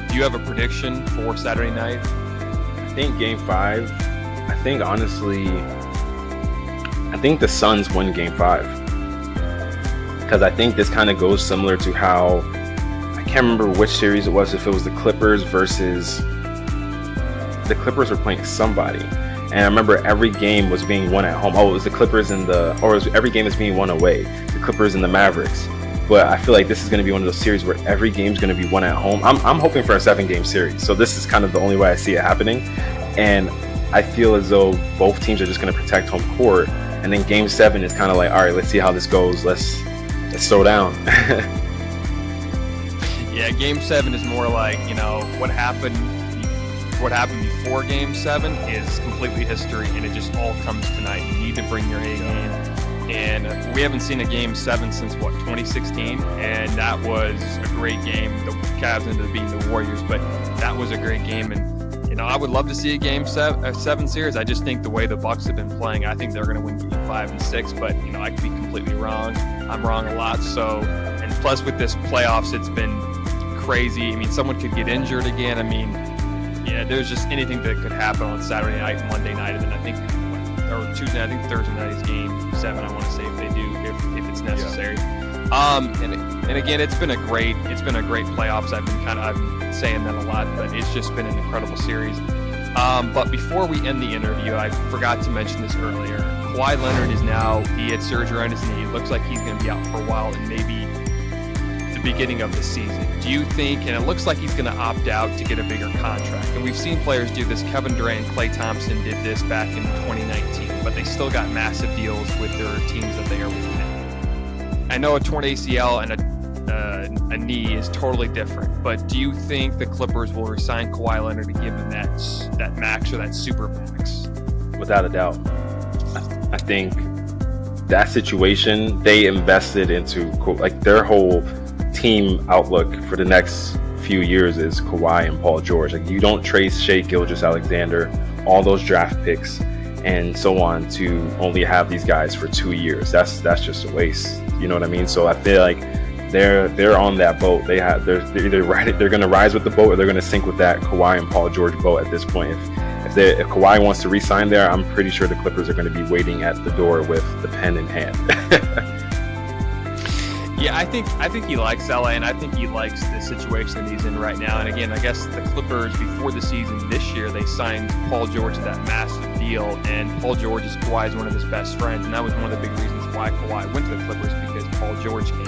A: Do you have a prediction for Saturday night?
E: I think game 5, honestly, I think the Suns win game 5. Because I think this kind of goes similar to how, I can't remember which series it was, if it was the Clippers versus, the Clippers were playing somebody. And I remember every game was being won at home. Oh, it was the Clippers every game is being won away. The Clippers and the Mavericks. But I feel like this is going to be one of those series where every game's going to be won at home. I'm hoping for a 7-game series. So this is kind of the only way I see it happening. And I feel as though both teams are just going to protect home court. And then game 7 is kind of like, all right, let's see how this goes. Let's slow down.
A: Yeah, game 7 is more like, what happened before game 7 is completely history, and it just all comes tonight. You need to bring your A game. And we haven't seen a game 7 since 2016, and that was a great game. The Cavs ended up beating the Warriors, but that was a great game. And I would love to see a game 7 series. I just think the way the Bucks have been playing, I think they're going to win game 5 and 6. But I could be completely wrong. I'm wrong a lot. So, and plus with this playoffs, it's been crazy. Someone could get injured again. There's just anything that could happen on Saturday night and Monday night, and then I think, or Tuesday night, I think Thursday night is game 7. I want to say if they do, if it's necessary. Yeah. And again, it's been a great playoffs. I've been saying that a lot, but it's just been an incredible series. But before we end the interview, I forgot to mention this earlier. Kawhi Leonard he had surgery on his knee. It looks like he's going to be out for a while, and maybe the beginning of the season. Do you think, and it looks like he's going to opt out to get a bigger contract, and we've seen players do this. Kevin Durant and Klay Thompson did this back in 2019, but they still got massive deals with their teams that they are with. I know a torn ACL and a knee is totally different, but do you think the Clippers will resign Kawhi Leonard to give him that max or that super max?
E: Without a doubt. I think that situation, they invested into, like, their whole team outlook for the next few years is Kawhi and Paul George. Like, you don't trade Shai Gilgeous-Alexander, all those draft picks and so on, to only have these guys for 2 years. That's just a waste. You know what I mean? So I feel like they're on that boat. They're going to rise with the boat, or they're going to sink with that Kawhi and Paul George boat at this point. If Kawhi wants to re-sign there, I'm pretty sure the Clippers are going to be waiting at the door with the pen in hand.
A: Yeah, I think he likes LA, and I think he likes the situation that he's in right now. And again, I guess the Clippers, before the season this year, they signed Paul George to that massive deal, and Paul George is Kawhi's one of his best friends, and that was one of the big reasons why Kawhi went to the Clippers, because Paul George came.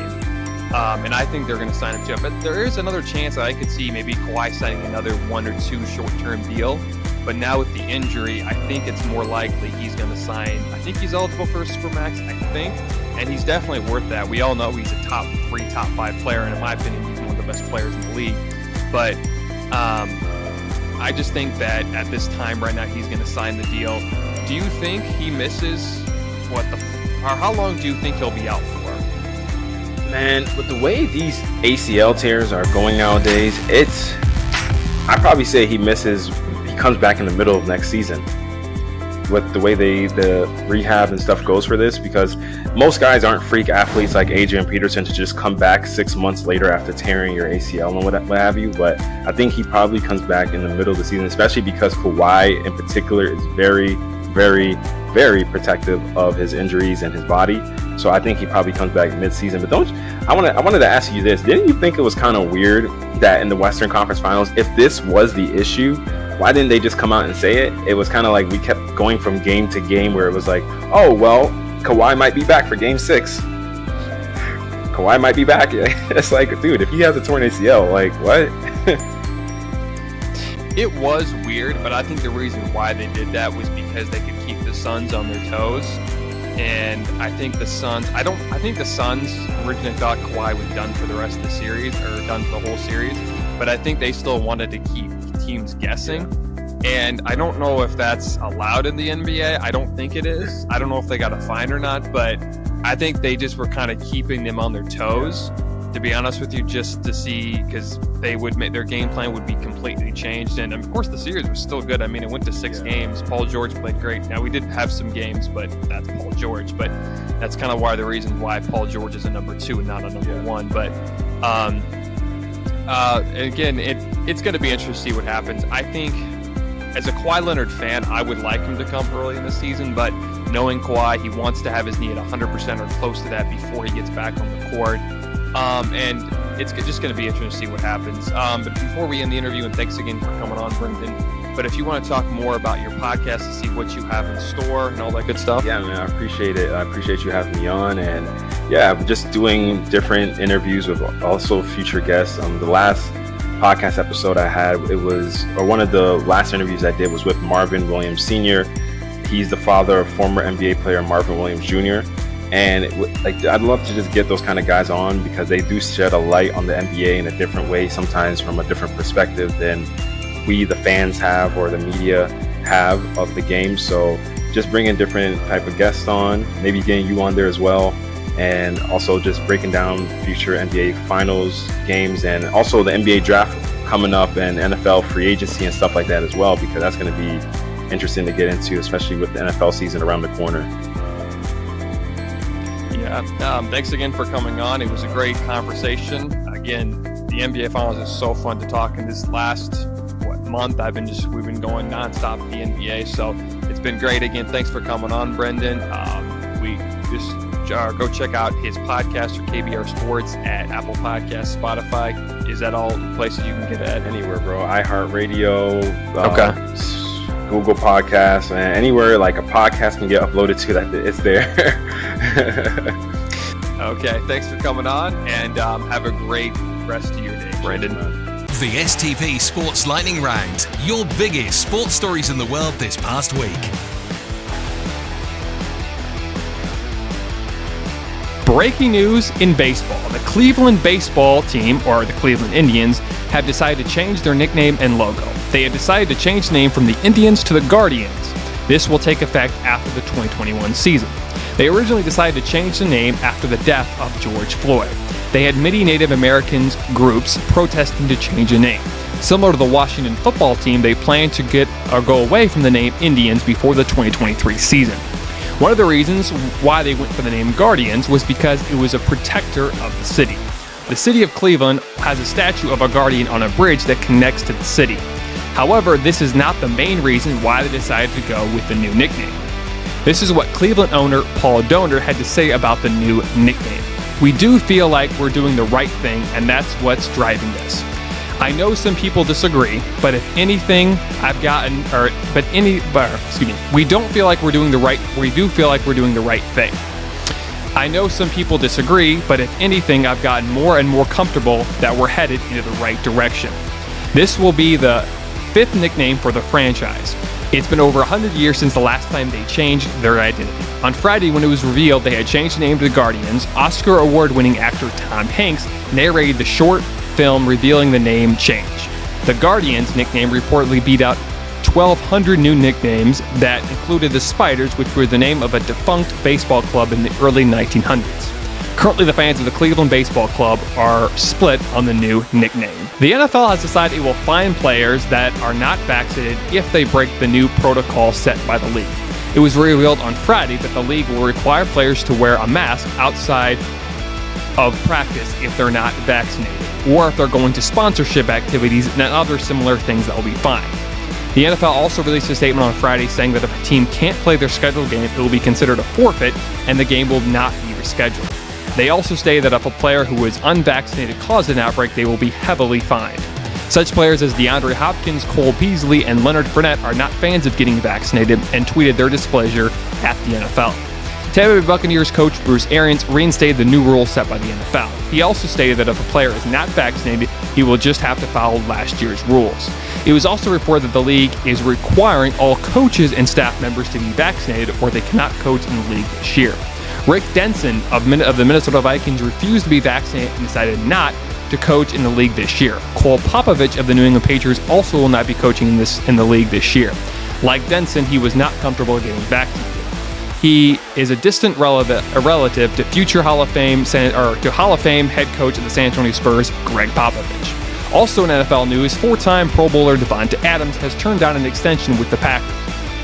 A: And I think they're going to sign him too. But there is another chance that I could see maybe Kawhi signing another 1 or 2 short-term deal. But now with the injury, I think it's more likely he's going to sign. I think he's eligible for a Supermax, and he's definitely worth that. We all know he's a top 3, top 5 player, and in my opinion, he's one of the best players in the league. But I just think that at this time right now, he's going to sign the deal. Do you think he misses or how long do you think he'll be out for?
E: Man, with the way these ACL tears are going nowadays, I'd probably say he comes back in the middle of next season with the way the rehab and stuff goes for this, because most guys aren't freak athletes like Adrian Peterson to just come back 6 months later after tearing your ACL and what have you. But I think he probably comes back in the middle of the season, especially because Kawhi in particular is very, very, very protective of his injuries and his body. So I think he probably comes back mid-season. But I wanted to ask you this. Didn't you think it was kind of weird that in the Western Conference Finals, if this was the issue, why didn't they just come out and say it? It was kind of like we kept going from game to game where it was like, oh, well, Kawhi might be back for game 6. Kawhi might be back. It's like, dude, if he has a torn ACL, like, what?
A: It was weird, but I think the reason why they did that was because they could keep the Suns on their toes. And I think the Suns originally thought Kawhi was done for the rest of the series, or done for the whole series, but I think they still wanted to keep teams guessing. And I don't know if that's allowed in the NBA. I don't think it is. I don't know if they got a fine or not, but I think they just were kind of keeping them on their toes, to be honest with you, just to see, because they would make their game plan would be completely changed. And of course the series was still good. I mean, it went to 6 games. Paul George played great. Now we did have some games, but that's Paul George. But that's kind of why the reason why Paul George is a number 2 and not a number 1. But again, it's going to be interesting to see what happens. I think as a Kawhi Leonard fan, I would like him to come early in the season, but knowing Kawhi, he wants to have his knee at 100% or close to that before he gets back on the court. And it's just going to be interesting to see what happens. But before we end the interview, and thanks again for coming on, Brenden, but if you want to talk more about your podcast and see what you have in store and all that good stuff.
E: Yeah, man, I appreciate it. I appreciate you having me on. And yeah, I'm just doing different interviews with also future guests. The last podcast episode I had, one of the last interviews I did was with Marvin Williams Sr. He's the father of former NBA player Marvin Williams Jr. And I'd love to just get those kind of guys on, because they do shed a light on the NBA in a different way, sometimes from a different perspective than we, the fans, have, or the media have of the game. So just bringing different type of guests on, maybe getting you on there as well, and also just breaking down future NBA Finals games, and also the NBA draft coming up, and NFL free agency and stuff like that as well, because that's going to be interesting to get into, especially with the NFL season around the corner.
A: Yeah, thanks again for coming on. It was a great conversation. Again, the NBA Finals is so fun to talk. In this last month, we've been going nonstop with the NBA, so it's been great. Again, thanks for coming on, Brenden. We just go check out his podcast, or KBR Sports, at Apple Podcasts, Spotify. Is that all places you can get it at?
E: Anywhere, bro. iHeartRadio. Google Podcasts, and anywhere like a podcast can get uploaded to, that it's there.
A: Okay, thanks for coming on, and have a great rest of your day, Brenden.
C: The STP Sports Lightning Round, your biggest sports stories in the world this past week.
A: Breaking news in baseball. The Cleveland baseball team, or the Cleveland Indians, have decided to change their nickname and logo. They have decided to change the name from the Indians to the Guardians. This will take effect after the 2021 season. They originally decided to change the name after the death of George Floyd. They had many Native Americans groups protesting to change the name. Similar to the Washington football team, they plan to go away from the name Indians before the 2023 season. One of the reasons why they went for the name Guardians was because it was a protector of the city. The city of Cleveland has a statue of a guardian on a bridge that connects to the city. However, this is not the main reason why they decided to go with the new nickname. This is what Cleveland owner Paul Donor had to say about the new nickname. "We do feel like we're doing the right thing, and that's what's driving this. I know some people disagree, but if anything, we do feel like we're doing the right thing. I know some people disagree, but if anything, I've gotten more and more comfortable that we're headed into the right direction. This will be the 5th nickname for the franchise. It's been over 100 years since the last time they changed their identity. On Friday, when it was revealed they had changed the name to the Guardians, Oscar award-winning actor Tom Hanks narrated the short film revealing the name change. The Guardians nickname reportedly beat out 1,200 new nicknames that included the Spiders, which were the name of a defunct baseball club in the early 1900s. Currently, the fans of the Cleveland Baseball Club are split on the new nickname. The NFL has decided it will fine players that are not vaccinated if they break the new protocol set by the league. It was revealed on Friday that the league will require players to wear a mask outside of practice if they're not vaccinated, or if they're going to sponsorship activities and other similar things that will be fine. The NFL also released a statement on Friday saying that if a team can't play their scheduled game, it will be considered a forfeit and the game will not be rescheduled. They also stated that if a player who is unvaccinated caused an outbreak, they will be heavily fined. Such players as DeAndre Hopkins, Cole Beasley, and Leonard Fournette are not fans of getting vaccinated and tweeted their displeasure at the NFL. Tampa Bay Buccaneers coach Bruce Arians reinstated the new rule set by the NFL. He also stated that if a player is not vaccinated, He will just have to follow last year's rules. It was also reported that the league is requiring all coaches and staff members to be vaccinated or they cannot coach in the league this year. Rick Denson of the Minnesota Vikings refused to be vaccinated and decided not to coach in the league this year. Cole Popovich of the New England Patriots also will not be coaching in the league this year. Like Denson, he was not comfortable getting vaccinated. He is a distant relative to future Hall of Fame head coach of the San Antonio Spurs, Greg Popovich. Also in NFL news, four-time Pro Bowler Devonta Adams has turned down an extension with the Packers.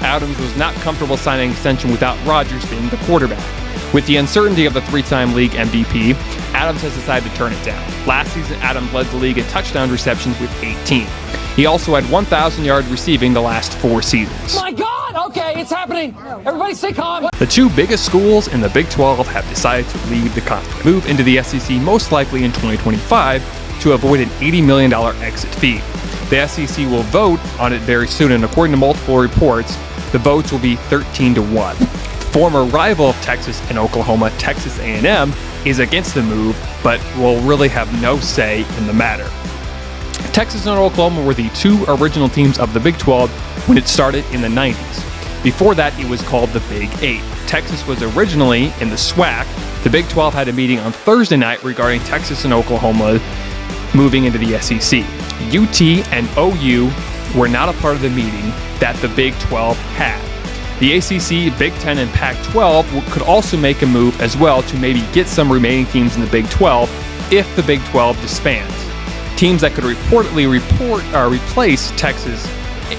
A: Adams was not comfortable signing an extension without Rodgers being the quarterback. With the uncertainty of the three-time league MVP, Adams has decided to turn it down. Last season, Adams led the league in touchdown receptions with 18. He also had 1,000 yards receiving the last 4 seasons.
H: My God! Okay, it's happening. Everybody stay calm.
A: The two biggest schools in the Big 12 have decided to leave the conference, move into the SEC most likely in 2025 to avoid an $80 million exit fee. The SEC will vote on it very soon, and according to multiple reports, the votes will be 13-1. Former rival of Texas and Oklahoma, Texas A&M, is against the move, but will really have no say in the matter. Texas and Oklahoma were the two original teams of the Big 12 when it started in the 90s. Before that, it was called the Big 8. Texas was originally in the SWAC. The Big 12 had a meeting on Thursday night regarding Texas and Oklahoma moving into the SEC. UT and OU were not a part of the meeting that the Big 12 had. The ACC, Big 10, and Pac-12 could also make a move as well to maybe get some remaining teams in the Big 12 if the Big 12 disbands. Teams that could reportedly replace Texas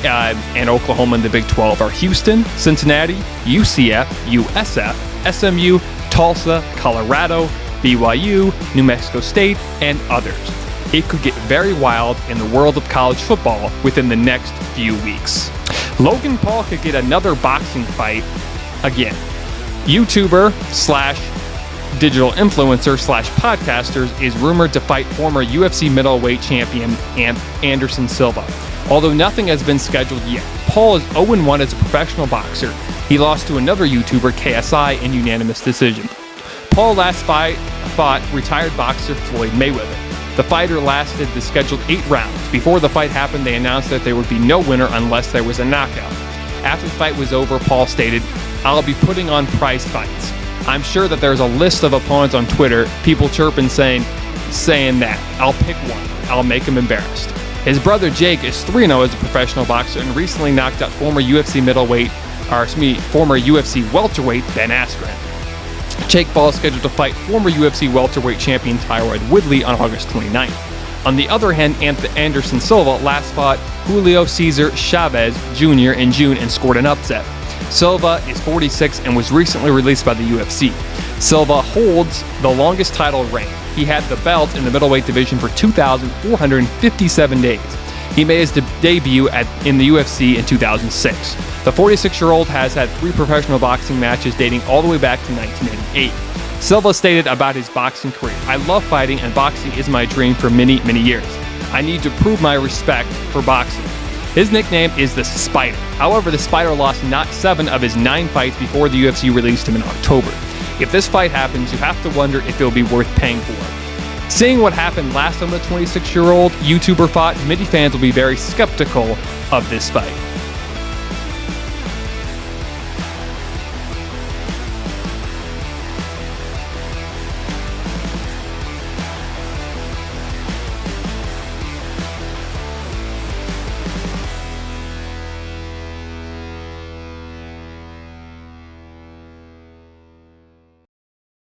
A: and Oklahoma in the Big 12 are Houston, Cincinnati, UCF, USF, SMU, Tulsa, Colorado, BYU, New Mexico State, and others. It could get very wild in the world of college football within the next few weeks. Logan Paul could get another boxing fight again. YouTuber / digital influencer / podcasters is rumored to fight former UFC middleweight champion Anderson Silva. Although nothing has been scheduled yet, Paul is 0-1 as a professional boxer. He lost to another YouTuber, KSI, in unanimous decision. Paul last fought retired boxer Floyd Mayweather. The fighter lasted the scheduled 8 rounds. Before the fight happened, they announced that there would be no winner unless there was a knockout. After the fight was over, Paul stated, "I'll be putting on prize fights. I'm sure that there's a list of opponents on Twitter, people chirping saying that. I'll pick one. I'll make him embarrassed." His brother Jake is 3-0 as a professional boxer and recently knocked out former UFC welterweight Ben Askren. Jake Paul is scheduled to fight former UFC welterweight champion Tyrone Woodley on August 29th. On the other hand, Anderson Silva last fought Julio Cesar Chavez Jr. in June and scored an upset. Silva is 46 and was recently released by the UFC. Silva holds the longest title reign. He had the belt in the middleweight division for 2,457 days. He made his debut in the UFC in 2006. The 46-year-old has had 3 professional boxing matches dating all the way back to 1998. Silva stated about his boxing career, "I love fighting and boxing is my dream for many, many years. I need to prove my respect for boxing." His nickname is the Spider. However, the Spider lost 7 of his 9 fights before the UFC released him in October. If this fight happens, you have to wonder if it will be worth paying for. Seeing what happened last time the 26-year-old YouTuber fought, many fans will be very skeptical of this fight.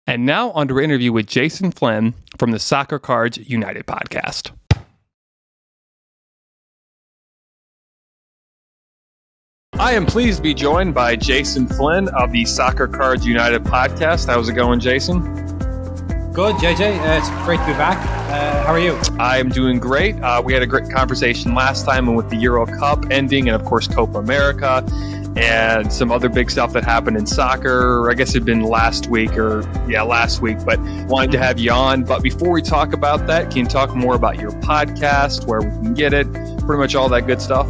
A: And now on to our interview with Jason Flynn from the SoccerCardsUnited podcast. I am pleased to be joined by Jason Flynn of the SoccerCardsUnited podcast. How's it going, Jason?
I: Good, JJ. It's great to be back. How are you?
A: I am doing great. We had a great conversation last time and with the Euro Cup ending and, of course, Copa America and some other big stuff that happened in soccer. I guess it'd been last week, but wanted to have you on. But before we talk about that, can you talk more about your podcast, where we can get it, pretty much all that good stuff?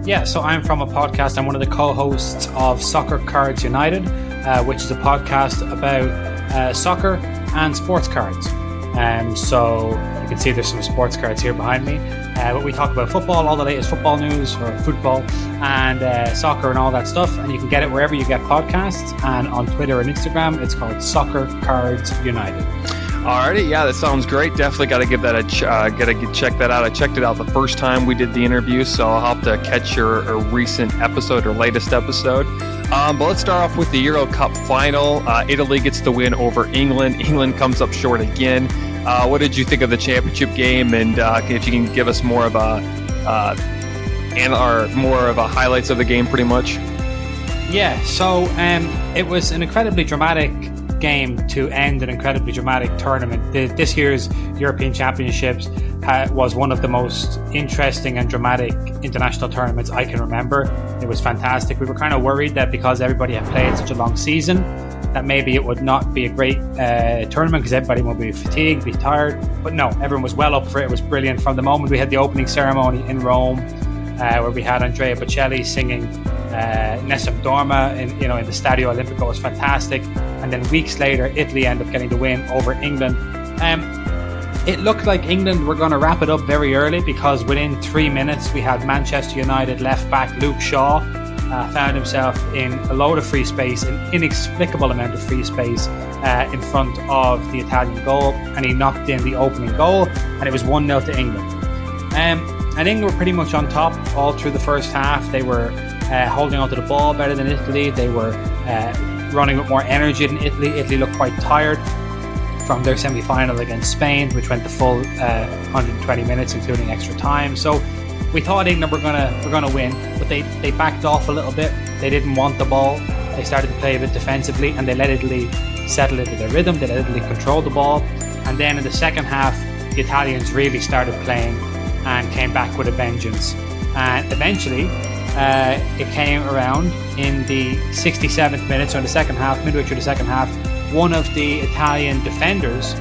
I: Yeah, so I'm from a podcast. I'm one of the co-hosts of Soccer Cards United, which is a podcast about soccer and sports cards. So You can see there's some sports cards here behind me. But we talk about football, all the latest football news, or football, and soccer and all that stuff. And you can get it wherever you get podcasts. And on Twitter and Instagram, it's called SoccerCardsUnited.
A: Alrighty, yeah, that sounds great. Definitely got to give that check that out. I checked it out the first time we did the interview, so I'll have to catch your recent episode or latest episode. But let's start off with the Euro Cup final. Italy gets the win over England. England comes up short again. What did you think of the championship game? And if you can give us more of a highlights of the game, pretty much.
I: Yeah. So it was an incredibly dramatic game to end an incredibly dramatic tournament. This year's European Championships was one of the most interesting and dramatic international tournaments I can remember. It was fantastic. We were kind of worried that because everybody had played such a long season, that maybe it would not be a great tournament because everybody would be fatigued, be tired. But no, everyone was well up for it. It was brilliant. From the moment we had the opening ceremony in Rome, where we had Andrea Bocelli singing Nessun Dorma in the Stadio Olimpico, was fantastic. And then weeks later, Italy ended up getting the win over England. It looked like England were going to wrap it up very early because within 3 minutes we had Manchester United left back Luke Shaw found himself in a load of free space, an inexplicable amount of free space in front of the Italian goal, and he knocked in the opening goal, and it was 1-0 to England. And England were pretty much on top all through the first half. They were holding onto the ball better than Italy. They were running with more energy than Italy. Italy looked quite tired from their semi-final against Spain, which went the full 120 minutes, including extra time. So we thought England were gonna win, but they backed off a little bit. They didn't want the ball. They started to play a bit defensively, and they let Italy settle into their rhythm. They let Italy control the ball, and then in the second half, the Italians really started playing and came back with a vengeance. And eventually, it came around in the 67th minute, so in the second half, midway through the second half, one of the Italian defenders,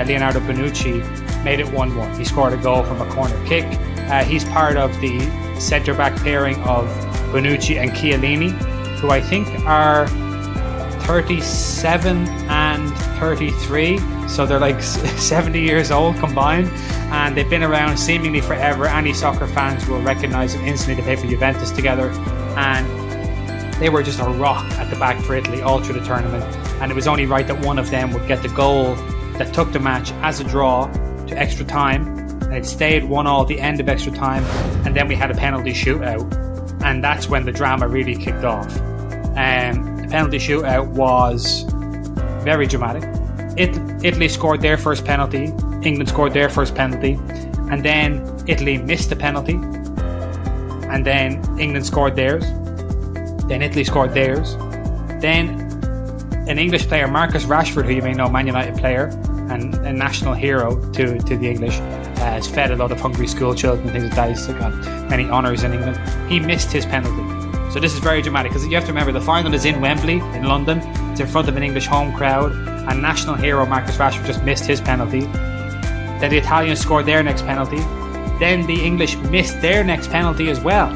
I: Leonardo Bonucci, made it 1-1. He scored a goal from a corner kick. He's part of the centre-back pairing of Bonucci and Chiellini, who I think are 37 and 33, so they're like 70 years old combined, and they've been around seemingly forever. Any soccer fans will recognise them instantly. They play for Juventus together, and they were just a rock at the back for Italy all through the tournament, and it was only right that one of them would get the goal that took the match as a draw to extra time, and it stayed 1-1 at the end of extra time, and then we had a penalty shootout, and that's when the drama really kicked off. The penalty shootout was very dramatic. Italy scored their first penalty, England scored their first penalty, and then Italy missed the penalty, and then England scored theirs, then Italy scored theirs, then an English player, Marcus Rashford, who you may know, Man United player and a national hero to the English, has fed a lot of hungry school children and things like that. He's got many honours in England. He missed his penalty. So this is very dramatic because you have to remember the final is in Wembley in London. It's in front of an English home crowd, and national hero Marcus Rashford just missed his penalty. Then the Italians scored their next penalty. Then the English missed their next penalty as well.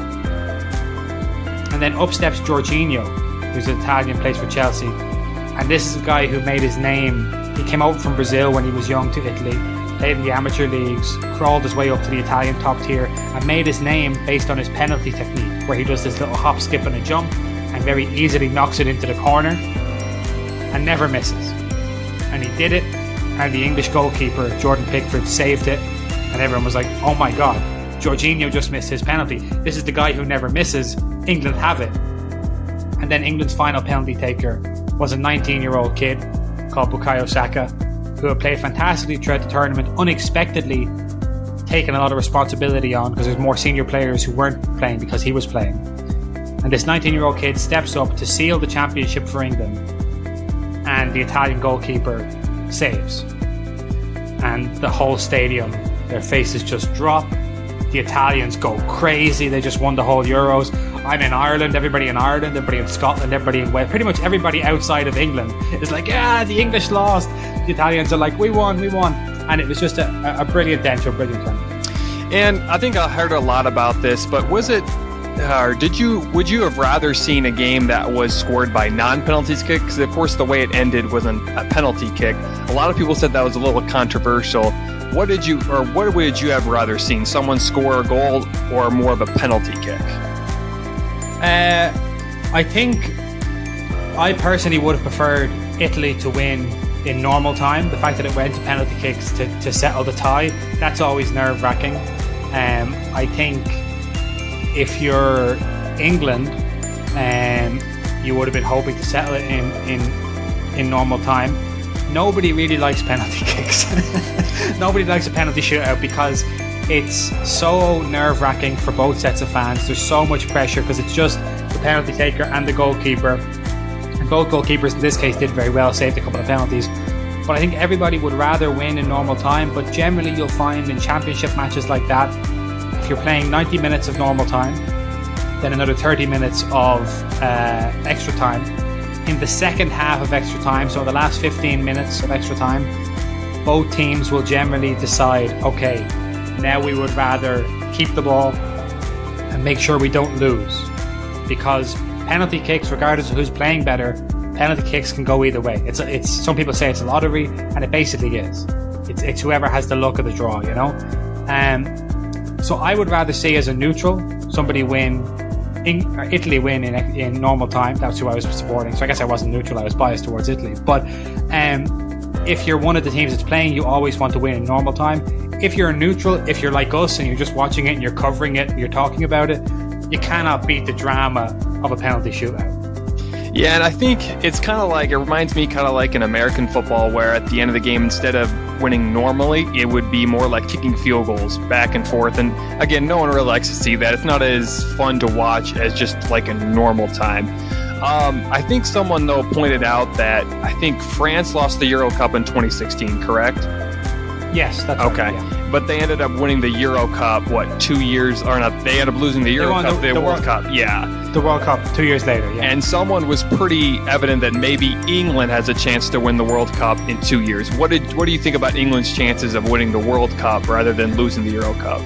I: And then up steps Jorginho, who's an Italian, plays for Chelsea. And this is a guy who made his name. He came over from Brazil when he was young to Italy, played in the amateur leagues, crawled his way up to the Italian top tier, and made his name based on his penalty technique, where he does this little hop, skip and a jump and very easily knocks it into the corner and never misses. And he did it, and the English goalkeeper Jordan Pickford saved it, and everyone was like, oh my god, Jorginho just missed his penalty. This is the guy who never misses. England have it. And then England's final penalty taker was a 19-year-old kid called Bukayo Saka, who had played fantastically throughout the tournament, unexpectedly taken a lot of responsibility on because there's more senior players who weren't playing because he was playing. And this 19-year-old kid steps up to seal the championship for England, and the Italian goalkeeper saves. And the whole stadium, their faces just drop. The Italians go crazy. They just won the whole Euros. I'm in Ireland, everybody in Ireland, everybody in Scotland, everybody in Wales, pretty much everybody outside of England is like, yeah, the English lost. The Italians are like, we won. And it was just a brilliant end to a brilliant tournament.
A: And I think I heard a lot about this, but was it, or would you have rather seen a game that was scored by non-penalties kick? Because of course the way it ended was a penalty kick. A lot of people said that was a little controversial. what would you have rather seen? Someone score a goal or more of a penalty kick?
I: I think I personally would have preferred Italy to win in normal time. The fact that it went to penalty kicks to settle the tie, that's always nerve-wracking. I think if you're England, you would have been hoping to settle it in normal time. Nobody really likes penalty kicks. Nobody likes a penalty shootout because it's so nerve-wracking for both sets of fans. There's so much pressure because it's just the penalty taker and the goalkeeper. And both goalkeepers in this case did very well, saved a couple of penalties. But I think everybody would rather win in normal time. But generally you'll find in championship matches like that, if you're playing 90 minutes of normal time, then another 30 minutes of extra time. In the second half of extra time, so the last 15 minutes of extra time, both teams will generally decide, okay, now we would rather keep the ball and make sure we don't lose. Because penalty kicks, regardless of who's playing better, penalty kicks can go either way. It's some people say it's a lottery, and it basically is. It's whoever has the luck of the draw, you know? So I would rather see as a neutral, somebody win, Italy win in normal time. That's who I was supporting. So I guess I wasn't neutral, I was biased towards Italy. But if you're one of the teams that's playing, you always want to win in normal time. If you're neutral, if you're like us and you're just watching it and you're covering it and you're talking about it, you cannot beat the drama of a penalty shootout.
A: Yeah, and I think it's kind of like, it reminds me kind of like in American football where at the end of the game, instead of winning normally, it would be more like kicking field goals back and forth. And again, no one really likes to see that. It's not as fun to watch as just like a normal time. I think someone, though, pointed out that I think France lost the Euro Cup in 2016, correct?
I: Yes, that's
A: okay.
I: right, yeah.
A: But they ended up winning the Euro Cup, 2 years, or not, they ended up losing the Euro Cup, the World Cup, yeah.
I: The World Cup 2 years later, yeah.
A: And someone was pretty evident that maybe England has a chance to win the World Cup in 2 years. What do you think about England's chances of winning the World Cup rather than losing the Euro Cup?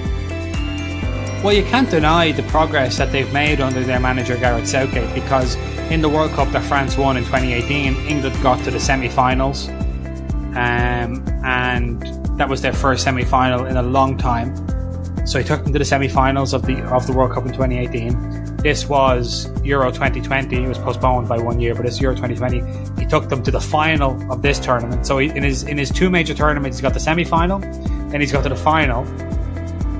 I: Well, you can't deny the progress that they've made under their manager Gareth Southgate, because in the World Cup that France won in 2018, England got to the semi-finals, and that was their first semi-final in a long time. So he took them to the semi-finals of the World Cup in 2018. This was Euro 2020. It was postponed by 1 year, but it's Euro 2020. He took them to the final of this tournament. So in his two major tournaments, he's got the semi-final, then he's got to the final.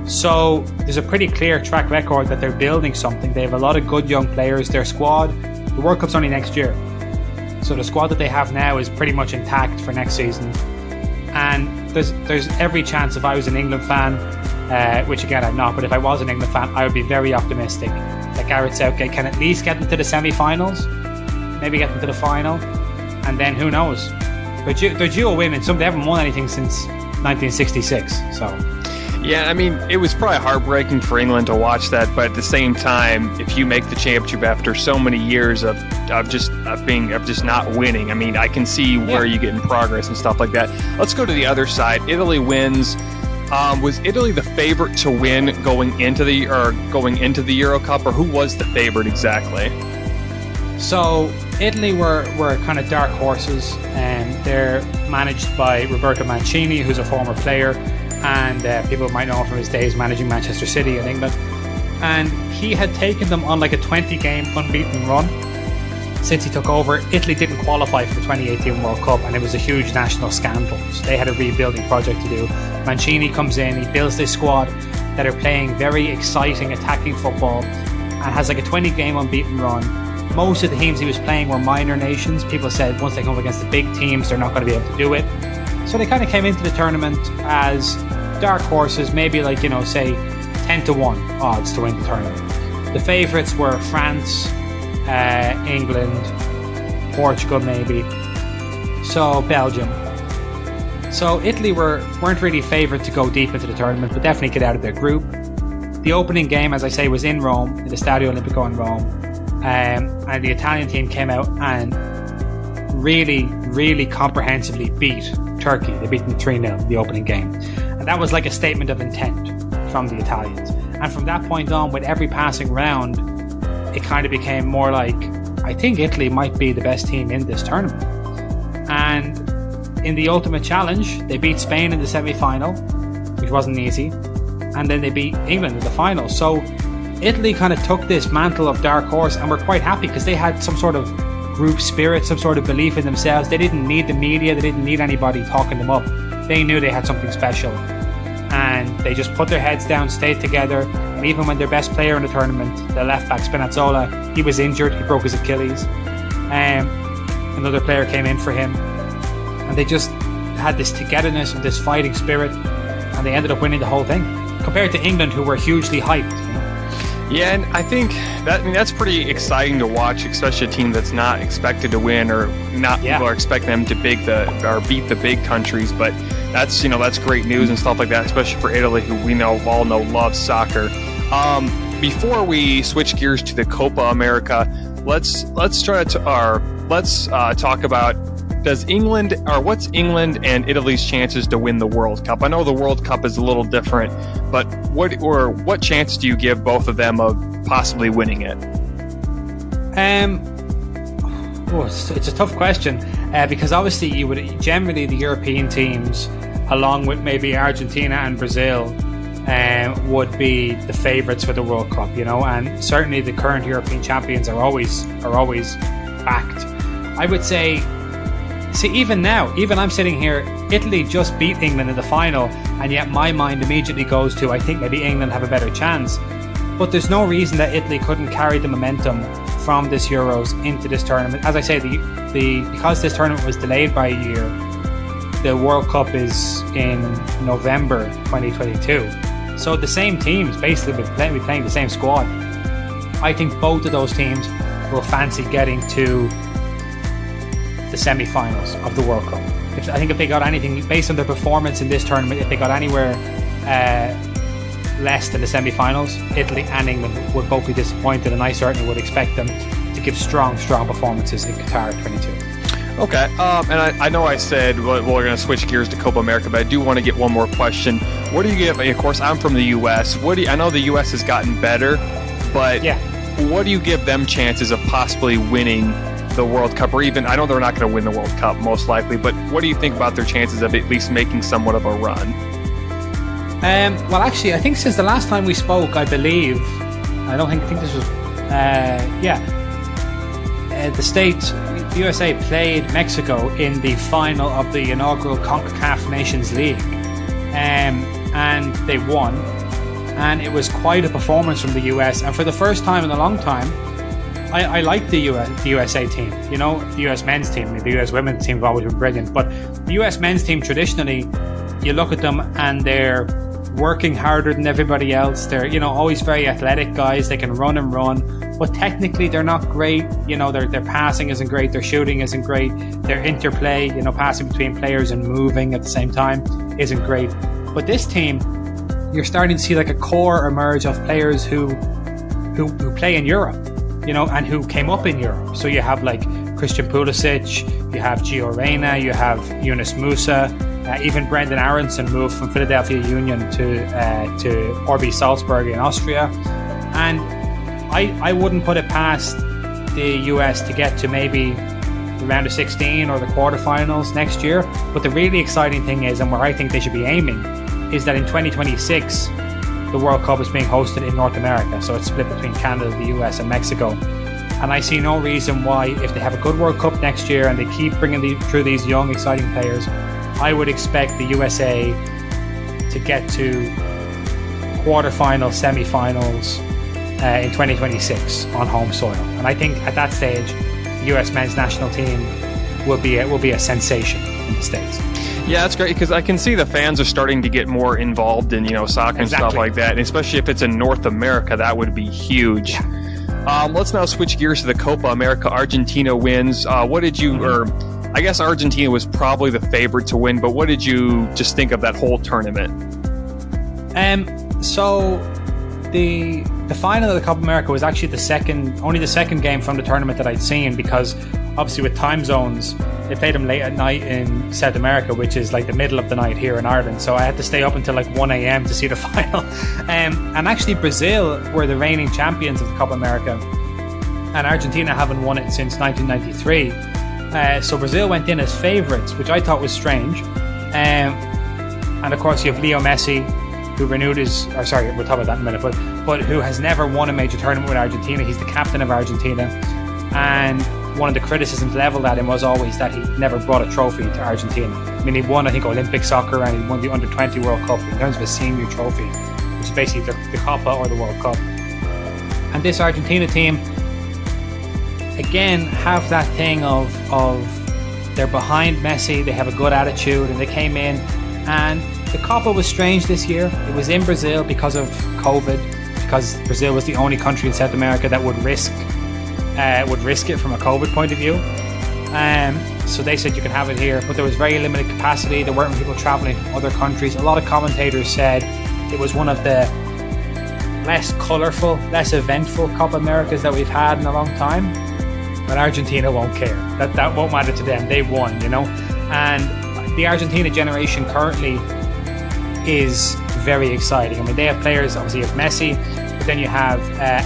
I: So there's a pretty clear track record that they're building something. They have a lot of good young players. Their squad, the World Cup's only next year. So the squad that they have now is pretty much intact for next season. And there's every chance, if I was an England fan, which again I'm not, but if I was an England fan, I would be very optimistic that Gareth Southgate can at least get them to the semi-finals, maybe get them to the final, and then who knows? They're due a win, and they haven't won anything since 1966. So.
A: Yeah, I mean, it was probably heartbreaking for England to watch that, but at the same time, if you make the championship after so many years of just not winning, I mean, I can see where you get in progress and stuff like that. Let's go to the other side. Italy wins. Was Italy the favorite to win going into the Euro Cup, or who was the favorite exactly?
I: So Italy were kind of dark horses, and they're managed by Roberto Mancini, who's a former player. And people might know him from his days managing Manchester City in England. And he had taken them on like a 20-game unbeaten run since he took over. Italy didn't qualify for the 2018 World Cup, and it was a huge national scandal. So they had a rebuilding project to do. Mancini comes in, he builds this squad that are playing very exciting attacking football and has like a 20-game unbeaten run. Most of the teams he was playing were minor nations. People said once they come up against the big teams, they're not going to be able to do it. So they kind of came into the tournament as dark horses, maybe like, say 10-1 odds to win the tournament. The favourites were France, England, Portugal maybe, so Belgium. So Italy weren't really favoured to go deep into the tournament, but definitely get out of their group. The opening game, as I say, was in Rome, in the Stadio Olimpico in Rome, and the Italian team came out and really, really comprehensively beat Turkey. They beat them 3-0 in the opening game. And that was like a statement of intent from the Italians. And from that point on, with every passing round, it kind of became more like, I think Italy might be the best team in this tournament. And in the ultimate challenge, they beat Spain in the semi-final. which wasn't easy, and then they beat England in the final. So Italy kind of took this mantle of dark horse and were quite happy because they had some sort of group spirit, some sort of belief in themselves. They didn't need the media, they didn't need anybody talking them up. They knew they had something special, and they just put their heads down, stayed together. And even when their best player in the tournament, the left back Spinazzola, he was injured, he broke his Achilles. Another player came in for him, and they just had this togetherness and this fighting spirit, and they ended up winning the whole thing compared to England, who were hugely hyped.
A: Yeah, and I think that's pretty exciting to watch, especially a team that's not expected to win, or not people are expecting them to beat the big countries. But that's great news and stuff like that, especially for Italy, who we all know loves soccer. Before we switch gears to the Copa America, let's talk about what's England and Italy's chances to win the World Cup? I know the World Cup is a little different, but what chance do you give both of them of possibly winning it?
I: It's a tough question because obviously you would generally the European teams, along with maybe Argentina and Brazil, would be the favourites for the World Cup, and certainly the current European champions are always backed. I would say. See, even now, I'm sitting here, Italy just beat England in the final, and yet my mind immediately goes to, I think maybe England have a better chance. But there's no reason that Italy couldn't carry the momentum from this Euros into this tournament. As I say, because this tournament was delayed by a year, the World Cup is in November 2022. So the same teams basically will be playing the same squad. I think both of those teams will fancy getting to the semi-finals of the World Cup. I think if they got anything based on their performance in this tournament, if they got anywhere less than the semi-finals, Italy and England would both be disappointed, and I certainly would expect them to give strong performances in Qatar 22.
A: Okay, and I know I said we're going to switch gears to Copa America, but I do want to get one more question. What do you give? Of course, I'm from the U.S. I know the U.S. has gotten better, but what do you give them chances of possibly winning the World Cup, or even, I know they're not going to win the World Cup most likely, but what do you think about their chances of at least making somewhat of a run?
I: Well, actually, I think since the last time we spoke, I think this was, the USA played Mexico in the final of the inaugural CONCACAF Nations League, and they won, and it was quite a performance from the US, and for the first time in a long time, I like the USA team, the US men's team. The US women's team have always been brilliant, but the US men's team traditionally, you look at them and they're working harder than everybody else. They're, always very athletic guys. They can run and run, but technically they're not great. Their passing isn't great. Their shooting isn't great. Their interplay, passing between players and moving at the same time isn't great. But this team, you're starting to see like a core emerge of players who play in Europe. And who came up in Europe. So you have like Christian Pulisic, you have Gio Reyna, you have Yunus Musa, even Brenden Aronson moved from Philadelphia Union to RB Salzburg in Austria. And I wouldn't put it past the US to get to maybe the round of 16 or the quarterfinals next year. But the really exciting thing is, and where I think they should be aiming, is that in 2026, the World Cup is being hosted in North America, so it's split between Canada, the US and Mexico. And I see no reason why, if they have a good World Cup next year and they keep bringing through these young, exciting players, I would expect the USA to get to quarterfinals, semi-finals in 2026 on home soil. And I think at that stage, the US men's national team will be a sensation in the States.
A: Yeah, that's great, because I can see the fans are starting to get more involved in, soccer and stuff like that. And especially if it's in North America, that would be huge. Yeah. Let's now switch gears to the Copa America. Argentina wins. What did you, I guess Argentina was probably the favorite to win, but what did you just think of that whole tournament?
I: So the final of the Copa America was actually only the second game from the tournament that I'd seen, because obviously with time zones, they played them late at night in South America, which is like the middle of the night here in Ireland. So I had to stay up until like 1 a.m. to see the final. And actually Brazil were the reigning champions of the Copa America, and Argentina haven't won it since 1993. So Brazil went in as favourites, which I thought was strange. And of course you have Leo Messi, who renewed his, or sorry, we'll talk about that in a minute, but who has never won a major tournament with Argentina. He's the captain of Argentina, and one of the criticisms leveled at him was always that he never brought a trophy to Argentina. I mean, he won, I think, Olympic soccer, and he won the Under-20 World Cup in terms of a senior trophy, which is basically the Copa or the World Cup. And this Argentina team, again, have that thing of they're behind Messi, they have a good attitude, and they came in, and the Copa was strange this year. It was in Brazil because of COVID, because Brazil was the only country in South America that would risk it from a COVID point of view. So they said you can have it here, but there was very limited capacity. There weren't people traveling from other countries. A lot of commentators said it was one of the less colourful, less eventful Copa Americas that we've had in a long time. But Argentina won't care. That won't matter to them. They won, you know. And the Argentina generation currently is very exciting. I mean, they have players, obviously you have Messi, but then you have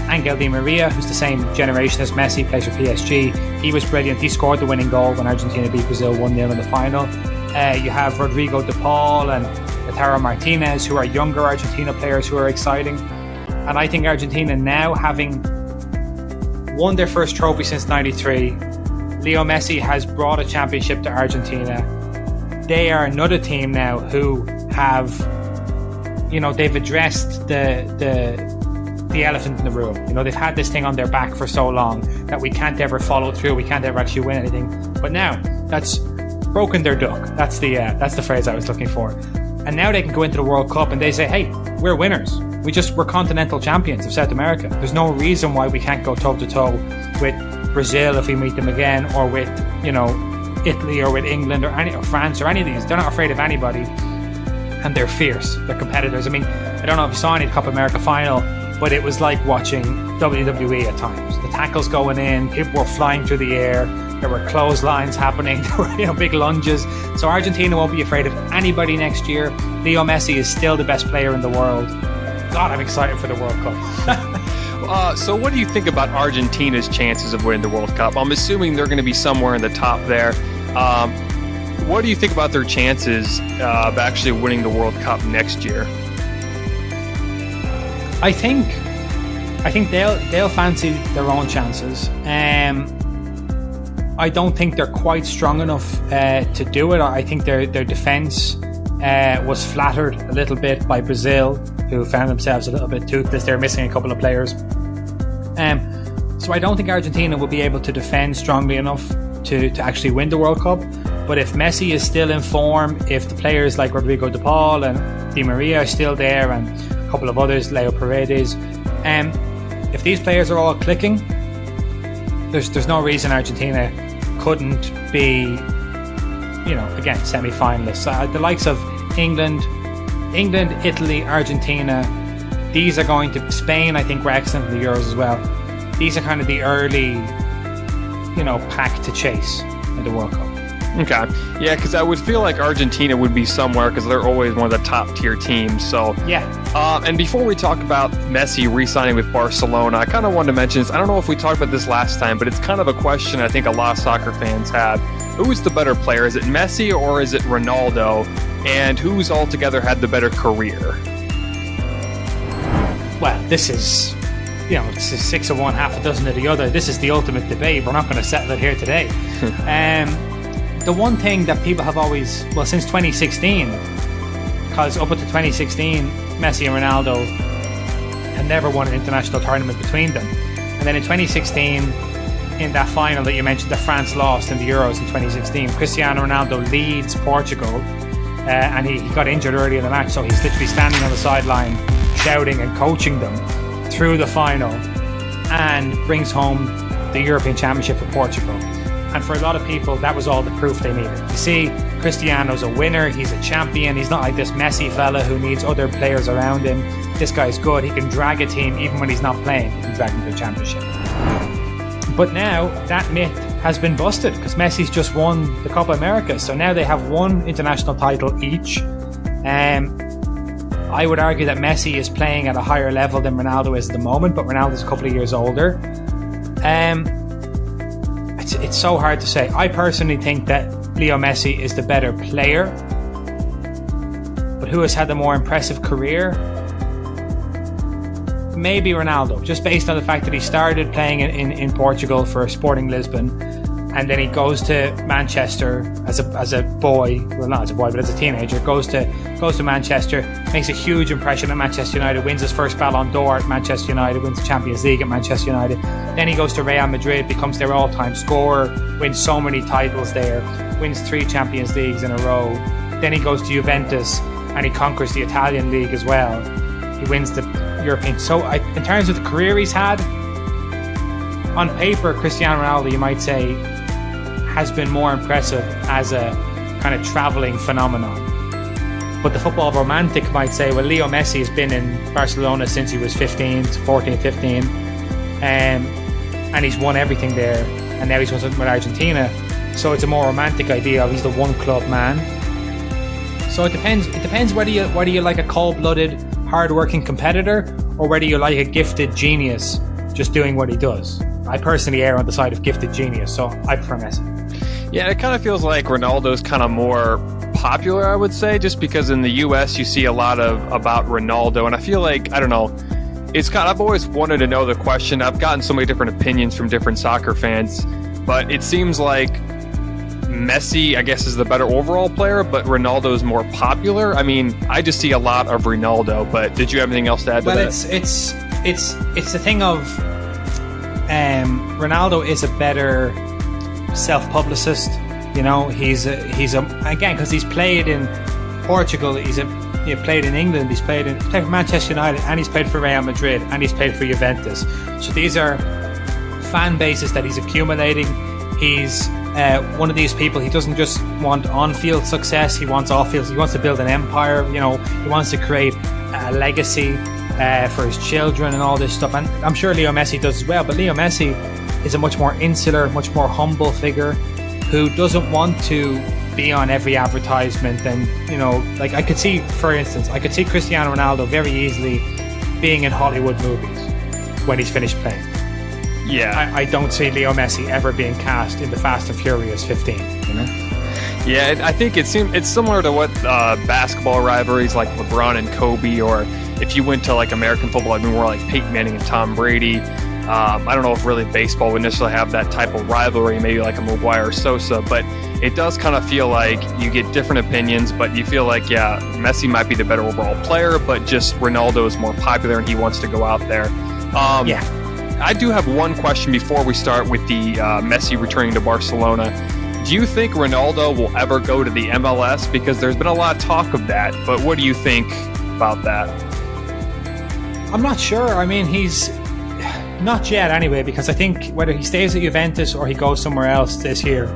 I: Angel Di Maria, who's the same generation as Messi, plays for PSG. He was brilliant. He scored the winning goal when Argentina beat Brazil 1-0 in the final. You have Rodrigo de Paul and Lautaro Martinez, who are younger Argentina players who are exciting. And I think Argentina now, having won their first trophy since '93, Leo Messi has brought a championship to Argentina. They are another team now who have, you know, they've addressed the elephant in the room. You know, they've had this thing on their back for so long that we can't ever follow through. We can't ever actually win anything. But now that's broken their duck. That's the phrase I was looking for. And now they can go into the World Cup and they say, hey, we're winners. We're continental champions of South America. There's no reason why we can't go toe to toe with Brazil if we meet them again, or with, you know, Italy, or with England, or France, or any of these. They're not afraid of anybody, and they're fierce. They're competitors. I mean, I don't know if you saw any Copa America final, but it was like watching WWE at times. The tackles going in, people were flying through the air, there were clotheslines happening, there were, you know, big lunges. So Argentina won't be afraid of anybody next year. Leo Messi is still the best player in the world. God, I'm excited for the World Cup.
A: So what do you think about Argentina's chances of winning the World Cup? I'm assuming they're going to be somewhere in the top there. What do you think about their chances of actually winning the World Cup next year?
I: I think they'll fancy their own chances. I don't think they're quite strong enough to do it. I think their defence was flattered a little bit by Brazil, who found themselves a little bit toothless. They're missing a couple of players. So I don't think Argentina will be able to defend strongly enough to actually win the World Cup. But if Messi is still in form, if the players like Rodrigo de Paul and Di Maria are still there, and a couple of others, Leo Paredes, if these players are all clicking, there's no reason Argentina couldn't be, you know, again, semi-finalists. The likes of England, Italy, Argentina, these are going to, Spain, I think, were excellent in the Euros as well. These are kind of the early, you know, pack to chase in the World Cup.
A: Okay. Yeah, because I would feel like Argentina would be somewhere because they're always one of the top tier teams. So
I: yeah.
A: And before we talk about Messi re-signing with Barcelona, I kind of wanted to mention this. I don't know if we talked about this last time, but it's kind of a question I think a lot of soccer fans have. Who is the better player? Is it Messi or is it Ronaldo? And who's altogether had the better career?
I: Well, this is, you know, it's 6 of one, half a dozen of the other. This is the ultimate debate. We're not going to settle it here today. The one thing that people have always, well, since 2016, because up until 2016, Messi and Ronaldo had never won an international tournament between them. And then in 2016, in that final that you mentioned that France lost in the Euros in 2016, Cristiano Ronaldo leads Portugal, and he got injured early in the match, so he's literally standing on the sideline shouting and coaching them through the final, and brings home the European Championship for Portugal. And for a lot of people, that was all the proof they needed. You see, Cristiano's a winner, he's a champion, he's not like this Messi fella who needs other players around him. This guy's good, he can drag a team even when he's not playing, he can drag them to the championship. But now, that myth has been busted because Messi's just won the Copa America, so now they have one international title each. I would argue that Messi is playing at a higher level than Ronaldo is at the moment, but Ronaldo's a couple of years older. It's so hard to say. I personally think that Leo Messi is the better player, but who has had the more impressive career? Maybe Ronaldo, just based on the fact that he started playing in Portugal for Sporting Lisbon, and then he goes to Manchester as a boy, well, not as a boy, but as a teenager, goes to Manchester, makes a huge impression at Manchester United, wins his first Ballon d'Or at Manchester United, wins the Champions League at Manchester United. Then he goes to Real Madrid, becomes their all-time scorer, wins so many titles there, wins 3 Champions Leagues in a row. Then he goes to Juventus and he conquers the Italian league as well. He wins the European. So in terms of the career he's had, on paper, Cristiano Ronaldo, you might say, has been more impressive as a kind of travelling phenomenon. But the football romantic might say, well, Leo Messi has been in Barcelona since he was 15, and he's won everything there, and now he's won something with Argentina. So it's a more romantic idea of he's the one club man. So it depends whether you like a cold-blooded, hard-working competitor, or whether you like a gifted genius just doing what he does. I personally err on the side of gifted genius, so I prefer Messi.
A: Yeah, it kind of feels like Ronaldo's kind of more popular, I would say, just because in the US you see a lot about Ronaldo, and I feel like, I don't know, I've always wanted to know the question. I've gotten so many different opinions from different soccer fans, but it seems like Messi, I guess, is the better overall player, but Ronaldo's more popular. I mean, I just see a lot of Ronaldo, but did you have anything else to add to that?
I: Well, it's the thing of Ronaldo is a better self-publicist. You know, he's again, because he's played in Portugal, he played in England, he's played for Manchester United, and he's played for Real Madrid, and he's played for Juventus. So these are fan bases that he's accumulating. He's one of these people. He doesn't just want on-field success, he wants off-field. He wants to build an empire. You know, he wants to create a legacy for his children and all this stuff. And I'm sure Leo Messi does as well, but Leo Messi is a much more insular, much more humble figure who doesn't want to be on every advertisement. And, you know, like I could see Cristiano Ronaldo very easily being in Hollywood movies when he's finished playing.
A: Yeah.
I: I don't see Leo Messi ever being cast in the Fast and Furious 15, you know?
A: Yeah, I think it's similar to what basketball rivalries like LeBron and Kobe, or if you went to like American football, I mean, more like Peyton Manning and Tom Brady. I don't know if really baseball would necessarily have that type of rivalry, maybe like a Maguire or Sosa, but it does kind of feel like you get different opinions, but you feel like, yeah, Messi might be the better overall player, but just Ronaldo is more popular and he wants to go out there.
I: Yeah.
A: I do have one question before we start with the Messi returning to Barcelona. Do you think Ronaldo will ever go to the MLS? Because there's been a lot of talk of that, but what do you think about that?
I: I'm not sure. I mean, he's not yet anyway, because I think whether he stays at Juventus or he goes somewhere else this year,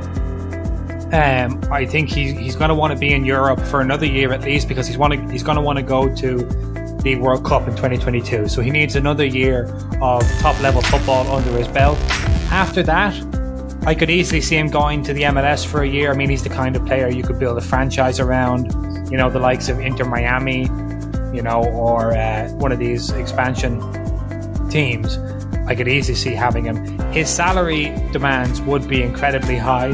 I: I think he's going to want to be in Europe for another year at least, because he's going to want to go to the World Cup in 2022. So he needs another year of top level football under his belt. After that, I could easily see him going to the MLS for a year. I mean, he's the kind of player you could build a franchise around, you know, the likes of Inter Miami, you know, or one of these expansion teams. I could easily see having him. His salary demands would be incredibly high,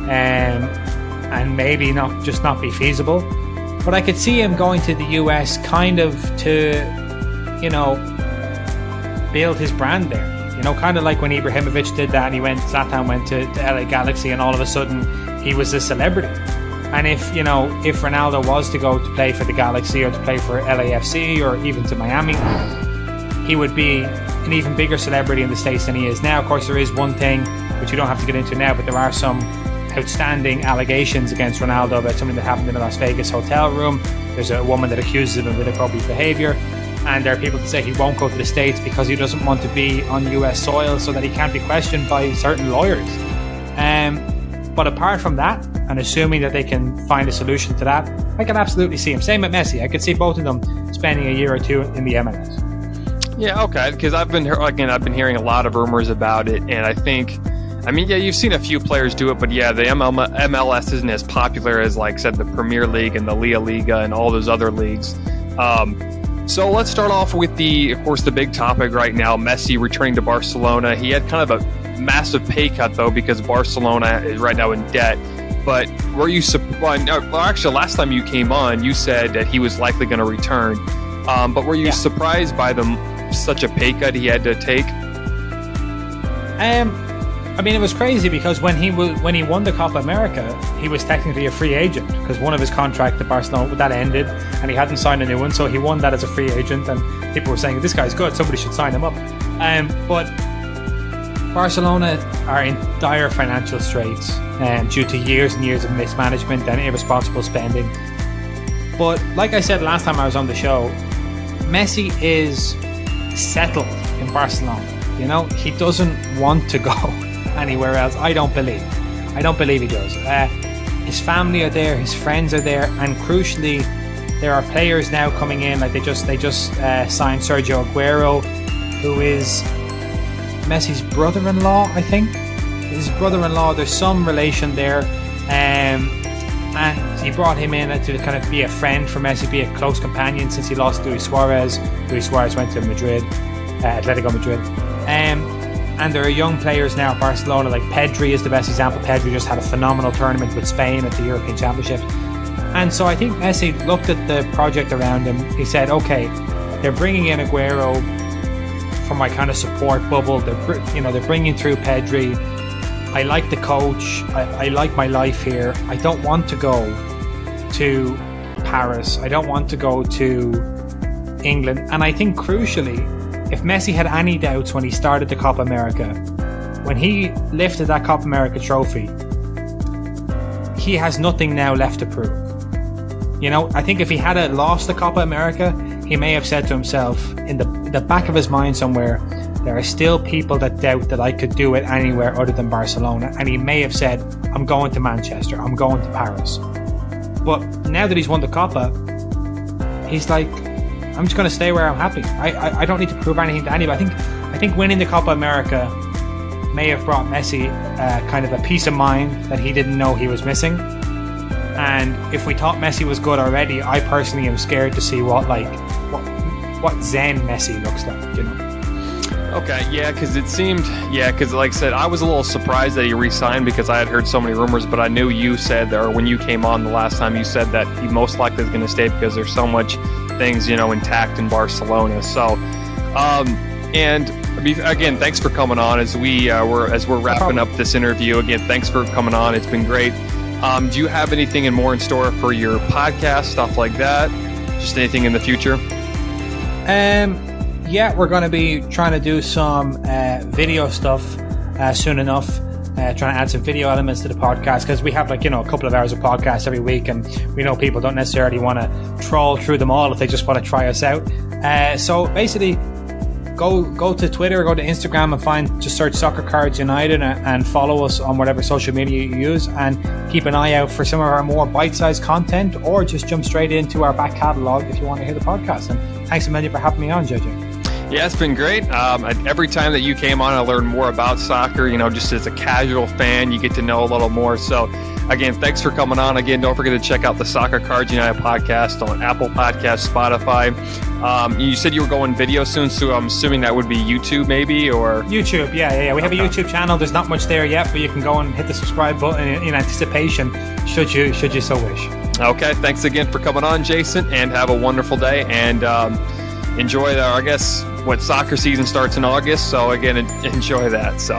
I: and maybe not be feasible. But I could see him going to the US kind of to, you know, build his brand there. You know, kind of like when Ibrahimovic did that, and Zlatan went to LA Galaxy, and all of a sudden he was a celebrity. And if Ronaldo was to go to play for the Galaxy or to play for LAFC or even to Miami, he would be an even bigger celebrity in the States than he is now. Of course, there is one thing which we don't have to get into now, but there are some outstanding allegations against Ronaldo about something that happened in a Las Vegas hotel room. There's a woman that accuses him of inappropriate behavior, and there are people that say he won't go to the States because he doesn't want to be on US soil so that he can't be questioned by certain lawyers. But apart from that, and assuming that they can find a solution to that, I can absolutely see him. Same with Messi. I could see both of them spending a year or two in the MLS.
A: Yeah, okay, because I've been hearing a lot of rumors about it, and I think, I mean, yeah, you've seen a few players do it, but yeah, the MLS isn't as popular as, like I said, the Premier League and the Liga Liga and all those other leagues. So let's start off with of course, the big topic right now, Messi returning to Barcelona. He had kind of a massive pay cut, though, because Barcelona is right now in debt. But were you actually, last time you came on, you said that he was likely going to return. But were you surprised by such a pay cut he had to take?
I: I mean, it was crazy because when he won the Copa America, he was technically a free agent because one of his contract at Barcelona that ended, and he hadn't signed a new one, so he won that as a free agent. And people were saying, "This guy's good. Somebody should sign him up." But Barcelona are in dire financial straits due to years and years of mismanagement and irresponsible spending. But like I said last time I was on the show, Messi is settled in Barcelona. You know, he doesn't want to go anywhere else. I don't believe he does. His family are there, his friends are there, and crucially, there are players now coming in. Like they just signed Sergio Aguero, who is Messi's brother-in-law, I think. His brother-in-law. There's some relation there, and he brought him in to kind of be a friend for Messi, be a close companion since he lost Luis Suarez. Luis Suarez went to Madrid, Atletico Madrid. And there are young players now at Barcelona, like Pedri is the best example. Pedri just had a phenomenal tournament with Spain at the European Championship. And so I think Messi looked at the project around him. He said, okay, they're bringing in Aguero for my kind of support bubble. They're bringing through Pedri. I like the coach. I like my life here. I don't want to go to Paris. I don't want to go to England. And I think crucially, if Messi had any doubts when he started the Copa America, when he lifted that Copa America trophy, he has nothing now left to prove. You know, I think if he had lost the Copa America, he may have said to himself, in the back of his mind somewhere, there are still people that doubt that I could do it anywhere other than Barcelona. And he may have said, I'm going to Manchester, I'm going to Paris. But now that he's won the Copa, he's like, I'm just going to stay where I'm happy. I don't need to prove anything to anybody. I think winning the Copa America may have brought Messi kind of a peace of mind that he didn't know he was missing. And if we thought Messi was good already, I personally am scared to see what Zen Messi looks like, you know.
A: Okay, yeah, because like I said, I was a little surprised that he re-signed because I had heard so many rumors, but I knew you said, or when you came on the last time, you said that he most likely is going to stay because there's so much things, intact in Barcelona. So, and again, thanks for coming on as we're wrapping up this interview. Again, thanks for coming on. It's been great. Do you have anything more in store for your podcast, stuff like that? Just anything in the future?
I: Yeah, we're going to be trying to do some video stuff soon enough. Trying to add some video elements to the podcast because we have a couple of hours of podcast every week, and we know people don't necessarily want to troll through them all if they just want to try us out. So basically, go to Twitter, go to Instagram, and just search SoccerCardsUnited and follow us on whatever social media you use, and keep an eye out for some of our more bite-sized content, or just jump straight into our back catalogue if you want to hear the podcast. And thanks a million for having me on, JJ.
A: Yeah, it's been great. Every time that you came on, I learned more about soccer. Just as a casual fan, you get to know a little more. So, again, thanks for coming on. Again, don't forget to check out the Soccer Cards United podcast on Apple Podcasts, Spotify. You said you were going video soon, so I'm assuming that would be YouTube, maybe, or
I: YouTube. Yeah. We have a YouTube channel. There's not much there yet, but you can go and hit the subscribe button in anticipation, should you so wish.
A: Okay, thanks again for coming on, Jason, and have a wonderful day. And enjoy soccer season starts in August. So again, enjoy that. So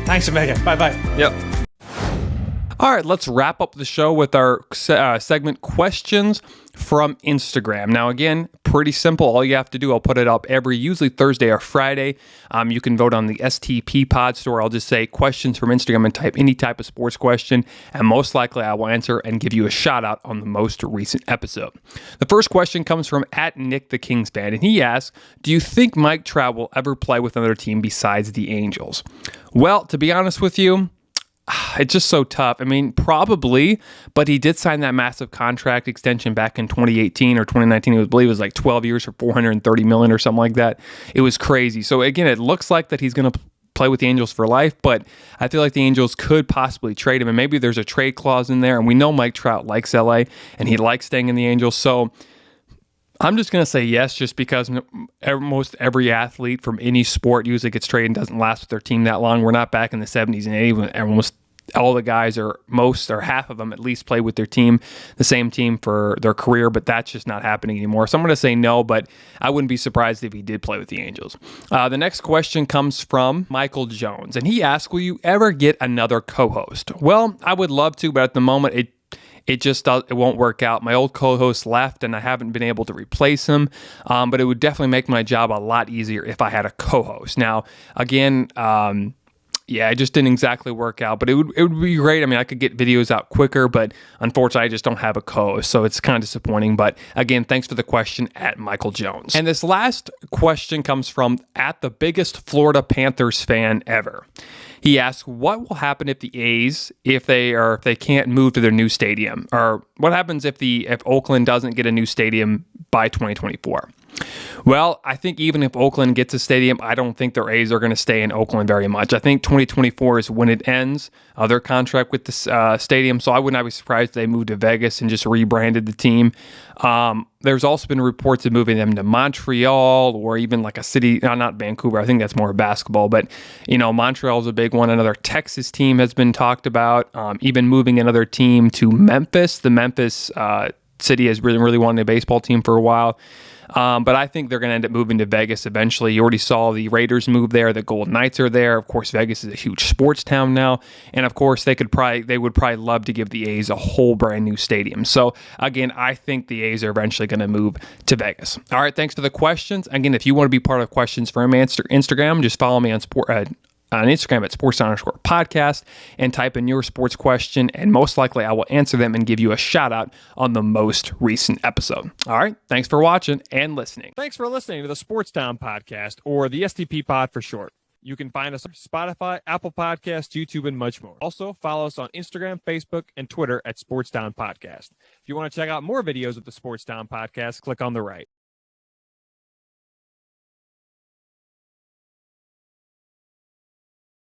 I: thanks a million. Bye.
A: Yep. All right, let's wrap up the show with our segment questions from Instagram. Now, again, pretty simple. All you have to do, I'll put it up usually Thursday or Friday. You can vote on the STP pod store. I'll just say questions from Instagram and type any type of sports question, and most likely I will answer and give you a shout out on the most recent episode. The first question comes from @NickTheKingsBand, and he asks, do you think Mike Trout will ever play with another team besides the Angels? Well, to be honest with you, it's just so tough. I mean, probably, but he did sign that massive contract extension back in 2018 or 2019. I believe it was like 12 years for $430 million or something like that. It was crazy. So again, it looks like that he's going to play with the Angels for life, but I feel like the Angels could possibly trade him, and maybe there's a trade clause in there. And we know Mike Trout likes LA, and he likes staying in the Angels. So I'm just going to say yes, just because most every athlete from any sport usually gets traded and doesn't last with their team that long. We're not back in the 70s and 80s when everyone was all the guys, or most or half of them at least, play with their team, the same team for their career, but that's just not happening anymore. So I'm going to say no, but I wouldn't be surprised if he did play with the Angels. The next question comes from Michael Jones, and he asked, will you ever get another co-host? Well, I would love to, but at the moment it won't work out. My old co-host left, and I haven't been able to replace him. But it would definitely make my job a lot easier if I had a co-host. Now, again, it just didn't exactly work out, but it would be great. I mean, I could get videos out quicker, but unfortunately, I just don't have a co-host, so it's kind of disappointing. But again, thanks for the question at Michael Jones. And this last question comes from at the biggest Florida Panthers fan ever. He asks, what will happen if the A's, if they can't move to their new stadium, or what happens if Oakland doesn't get a new stadium by 2024? Well, I think even if Oakland gets a stadium, I don't think their A's are going to stay in Oakland very much. I think 2024 is when it ends, their contract with the stadium, so I would not be surprised if they moved to Vegas and just rebranded the team. There's also been reports of moving them to Montreal, or even like a city, not Vancouver. I think that's more basketball, but Montreal is a big one. Another Texas team has been talked about. Even moving another team to Memphis. The Memphis city has really wanted a baseball team for a while. But I think they're going to end up moving to Vegas eventually. You already saw the Raiders move there. The Golden Knights are there. Of course, Vegas is a huge sports town now. And of course, they would probably love to give the A's a whole brand new stadium. So again, I think the A's are eventually going to move to Vegas. All right, thanks for the questions. Again, if you want to be part of questions for Instagram, just follow me on Instagram at sports_podcast and type in your sports question, and most likely I will answer them and give you a shout out on the most recent episode. All right. Thanks for watching and listening.
J: Thanks for listening to the Sports Town Podcast, or the STP Pod for short. You can find us on Spotify, Apple Podcasts, YouTube, and much more. Also, follow us on Instagram, Facebook, and Twitter at Sports Town Podcast. If you want to check out more videos of the Sports Town Podcast, click on the right.